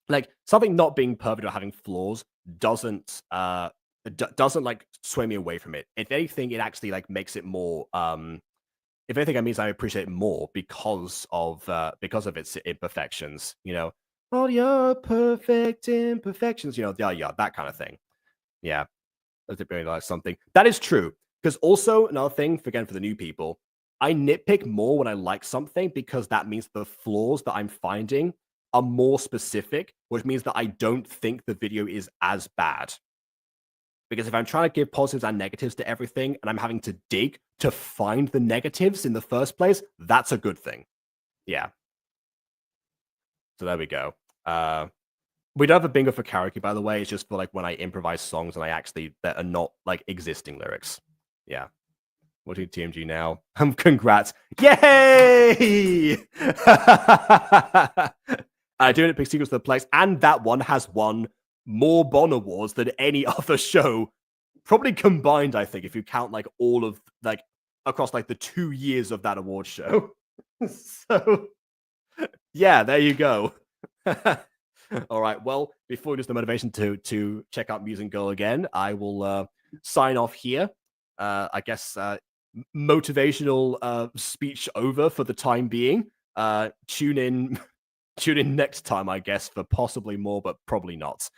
like something not being perfect or having flaws doesn't like sway me away from it. If anything, it actually like makes it more. If anything, it means I appreciate it more because of its imperfections. All your perfect imperfections. Yeah, that kind of thing. Yeah, that's really like something that is true. Because also another thing, again, for the new people, I nitpick more when I like something because that means the flaws that I'm finding are more specific, which means that I don't think the video is as bad. Because if I'm trying to give positives and negatives to everything and I'm having to dig to find the negatives in the first place, that's a good thing. Yeah. So there we go. We don't have a bingo for karaoke, by the way. It's just for like when I improvise songs and that are not like existing lyrics. Yeah. What do TMG now? Congrats. Yay! Doing it pick sequels to the Plex, and that one has won more Bon Awards than any other show, probably combined, I think, if you count like all of like across like the 2 years of that award show. So yeah, there you go. All right. Well, before we lose the motivation to check out Music Girl again, I will sign off here. I guess motivational speech over for the time being. Tune in next time, I guess, for possibly more, but probably not.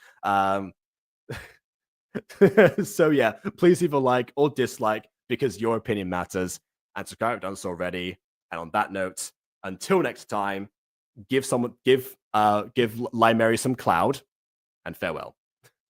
So yeah, please either like or dislike because your opinion matters. And subscribe if you've done so already. And on that note, until next time, give Lymary some cloud and farewell.